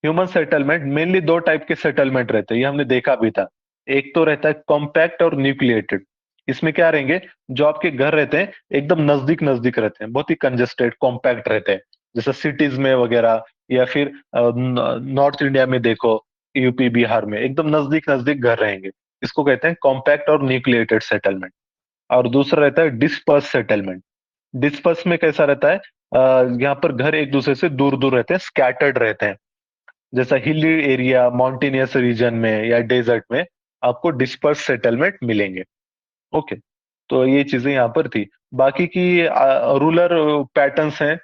ह्यूमन सेटलमेंट मेनली दो टाइप के सेटलमेंट रहते हैं, ये हमने देखा भी था। एक तो रहता है कॉम्पैक्ट और न्यूक्लिएटेड। इसमें क्या रहेंगे, जो आपके घर रहते हैं एकदम नजदीक नजदीक रहते हैं, बहुत ही कंजेस्टेड कॉम्पैक्ट रहते हैं, जैसे सिटीज में वगैरह, या फिर नॉर्थ इंडिया में देखो, यूपी बिहार में एकदम नजदीक नजदीक घर रहेंगे। इसको कहते हैं कॉम्पैक्ट और न्यूक्लिएटेड सेटलमेंट। और दूसरा रहता है डिस्पर्स सेटलमेंट। डिस्पर्स में कैसा रहता है, यहाँ पर घर एक दूसरे से दूर दूर रहते हैं, स्कैटर्ड रहते हैं, जैसा हिली एरिया, माउंटेनियस रीजन में या डेजर्ट में आपको डिस्पर्स सेटलमेंट मिलेंगे। ओके। तो ये चीजें यहाँ पर थी। बाकी की रूलर पैटर्न्स हैं,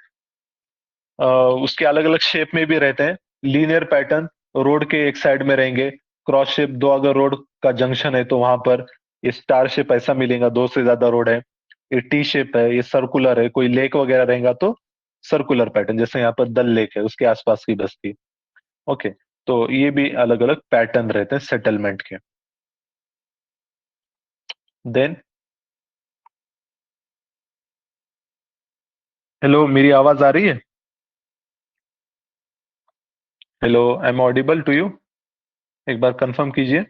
उसके अलग अलग शेप में भी रहते हैं। लीनियर पैटर्न, रोड के एक साइड में रहेंगे। क्रॉस शेप, दो अगर रोड का जंक्शन है तो वहां पर ये स्टार शेप ऐसा मिलेगा, दो से ज्यादा रोड है। ये टी शेप है, ये सर्कुलर है, कोई लेक वगैरह रहेगा तो सर्कुलर पैटर्न, जैसे यहाँ पर दल लेक है उसके आसपास की बस्ती। ओके। तो ये भी अलग अलग पैटर्न रहते हैं सेटलमेंट के। देन, हेलो, मेरी आवाज आ रही है? Hello, I am audible to you? एक बार कंफर्म कीजिए।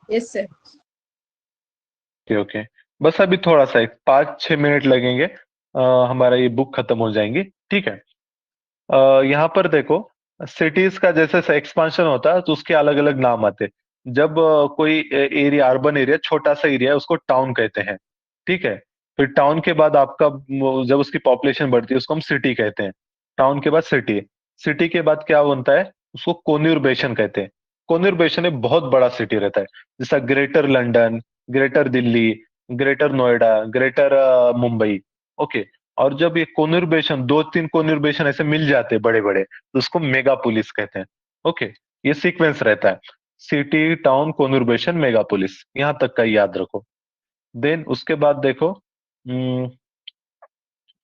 Yes, sir. Okay okay. बस अभी थोड़ा सा, एक 5-6 मिनट लगेंगे, हमारा ये बुक खत्म हो जाएंगी, ठीक है। यहाँ पर देखो, सिटीज का जैसे एक्सपांशन होता है तो उसके अलग अलग नाम आते हैं। जब कोई एरिया, अर्बन एरिया, छोटा सा एरिया है, उसको टाउन कहते हैं, ठीक है। फिर टाउन के बाद आपका जब उसकी पॉपुलेशन बढ़ती है उसको हम सिटी कहते हैं। टाउन के बाद सिटी, सिटी के बाद क्या बनता है, उसको कोन्यूरबेशन कहते हैं। कोन्यूरबेशन एक बहुत बड़ा सिटी रहता है, जैसा greater London, greater Delhi, greater Noida, greater Mumbai. Okay. और जब ये कोन्यूरबेशन, 2-3 कोन्यूरबेशन ऐसे मिल जाते हैं बड़े बड़े, तो उसको मेगा पुलिस कहते हैं। ओके। ये सीक्वेंस रहता है, सिटी, टाउन, कोन्यूरबेशन, मेगा पुलिस, यहां तक का याद रखो। देन उसके बाद देखो,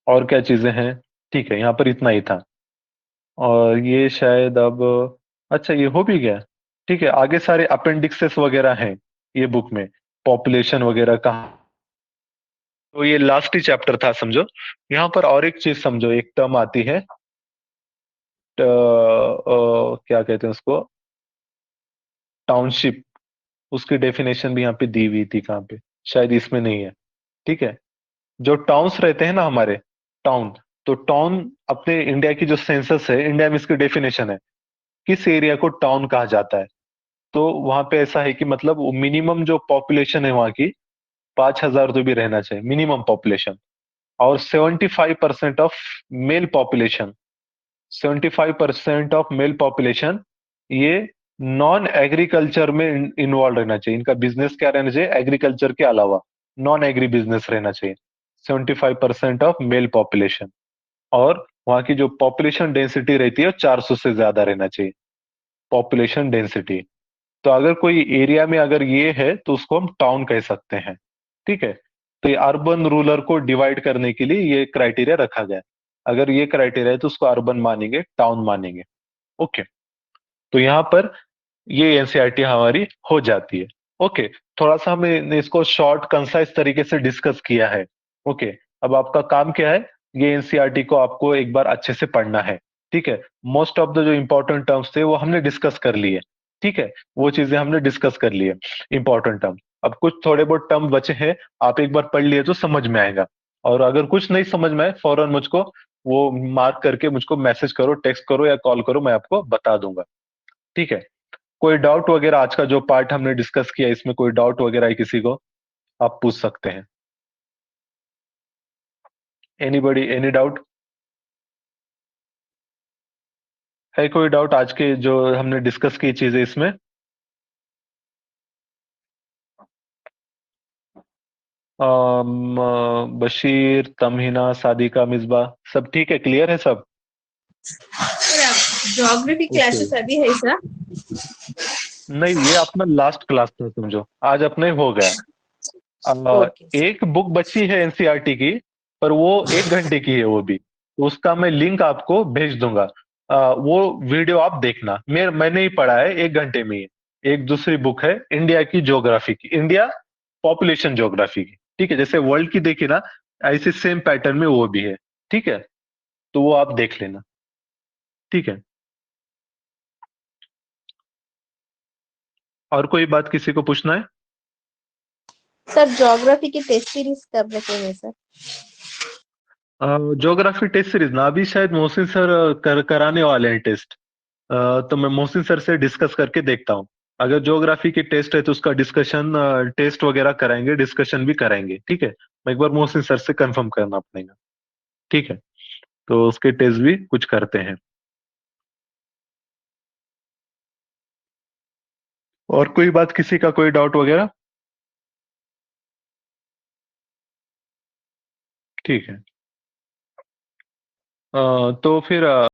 और क्या चीजें हैं। ठीक है, यहाँ पर इतना ही था। और ये शायद अब, अच्छा ये हो भी गया। ठीक है, आगे सारे अपेंडिक्सेस वगैरह हैं ये बुक में, पॉपुलेशन वगैरह कहाँ। तो ये लास्ट ही चैप्टर था समझो। यहाँ पर और एक चीज समझो, एक टर्म आती है, क्या कहते हैं उसको, टाउनशिप। उसकी डेफिनेशन भी यहाँ पे दी हुई थी, कहाँ पे, शायद इसमें नहीं है। ठीक है। जो टाउन्स रहते हैं ना हमारे, टाउन, तो टाउन अपने इंडिया की जो सेंसस है, इंडिया में इसकी डेफिनेशन है, किस एरिया को टाउन कहा जाता है। तो वहां पे ऐसा है कि मतलब मिनिमम जो पॉपुलेशन है वहां की, 5,000 तो भी रहना चाहिए मिनिमम पॉपुलेशन। और 75% of male population, 75% of male population, ये नॉन एग्रीकल्चर में इन्वॉल्व रहना चाहिए। इनका बिजनेस क्या रहना चाहिए, एग्रीकल्चर के अलावा नॉन एग्री बिजनेस रहना चाहिए। 75% ऑफ मेल पॉपुलेशन। और वहां की जो पॉपुलेशन डेंसिटी रहती है 400 से ज्यादा रहना चाहिए, पॉपुलेशन डेंसिटी। तो अगर कोई एरिया में अगर ये है तो उसको हम टाउन कह सकते हैं। ठीक है। तो ये अर्बन रूरल को डिवाइड करने के लिए ये क्राइटेरिया रखा गया है। अगर ये क्राइटेरिया है तो उसको अर्बन मानेंगे, टाउन मानेंगे। ओके। तो यहाँ पर ये एनसीईआरटी हमारी हो जाती है। ओके। थोड़ा सा हमने इसको शॉर्ट कंसाइज तरीके से डिस्कस किया है। ओके। अब आपका काम क्या है, ये एनसीईआरटी को आपको एक बार अच्छे से पढ़ना है। ठीक है। मोस्ट ऑफ द जो इंपॉर्टेंट टर्म्स थे वो हमने डिस्कस कर लिए। ठीक है। वो चीजें हमने डिस्कस कर लिए, इंपॉर्टेंट टर्म। अब कुछ थोड़े बहुत टर्म बचे हैं, आप एक बार पढ़ लिए तो समझ में आएगा। और अगर कुछ नहीं समझ में आए, फौरन मुझको वो मार्क करके मुझको मैसेज करो, टेक्स्ट करो या कॉल करो, मैं आपको बता दूंगा। ठीक है। कोई डाउट वगैरह, आज का जो पार्ट हमने डिस्कस किया इसमें कोई डाउट वगैरह है किसी को, आप पूछ सकते हैं। Anybody, any doubt? है कोई डाउट आज के जो हमने डिस्कस की चीजें इसमें? बशीर, तमहीना, सादिका, मिसबा, सब ठीक है, क्लियर है सब? Sir geography okay. क्लासेस अभी है सर? नहीं, ये अपना लास्ट क्लास था, समझो आज अपने हो गया। ओके एक बुक बची है एनसीईआरटी की, पर वो 1 घंटे की है वो भी, तो उसका मैं लिंक आपको भेज दूंगा। वो वीडियो आप देखना, मैंने ही पढ़ा है 1 घंटे में ही। एक दूसरी बुक है इंडिया की ज्योग्राफी की, इंडिया पॉपुलेशन ज्योग्राफी की, ठीक है, जैसे वर्ल्ड की देखी ना, ऐसे सेम पैटर्न में वो भी है, ठीक है, तो वो आप देख लेना, ठीक है। और कोई बात किसी को पूछना है? सर, ज्योग्राफी की टेस्ट सीरीज कब रखेंगे सर? ज्योग्राफी टेस्ट सीरीज ना, अभी शायद मोहसिन सर कराने वाले हैं टेस्ट। तो मैं मोहसिन सर से डिस्कस करके देखता हूँ। अगर ज्योग्राफी की टेस्ट है तो उसका डिस्कशन, टेस्ट वगैरह कराएंगे, डिस्कशन भी कराएंगे, ठीक है। मैं एक बार मोहसिन सर से कंफर्म करना पड़ेगा, ठीक है, तो उसके टेस्ट भी कुछ करते हैं। और कोई बात, किसी का कोई डाउट वगैरह? ठीक है। तो फिर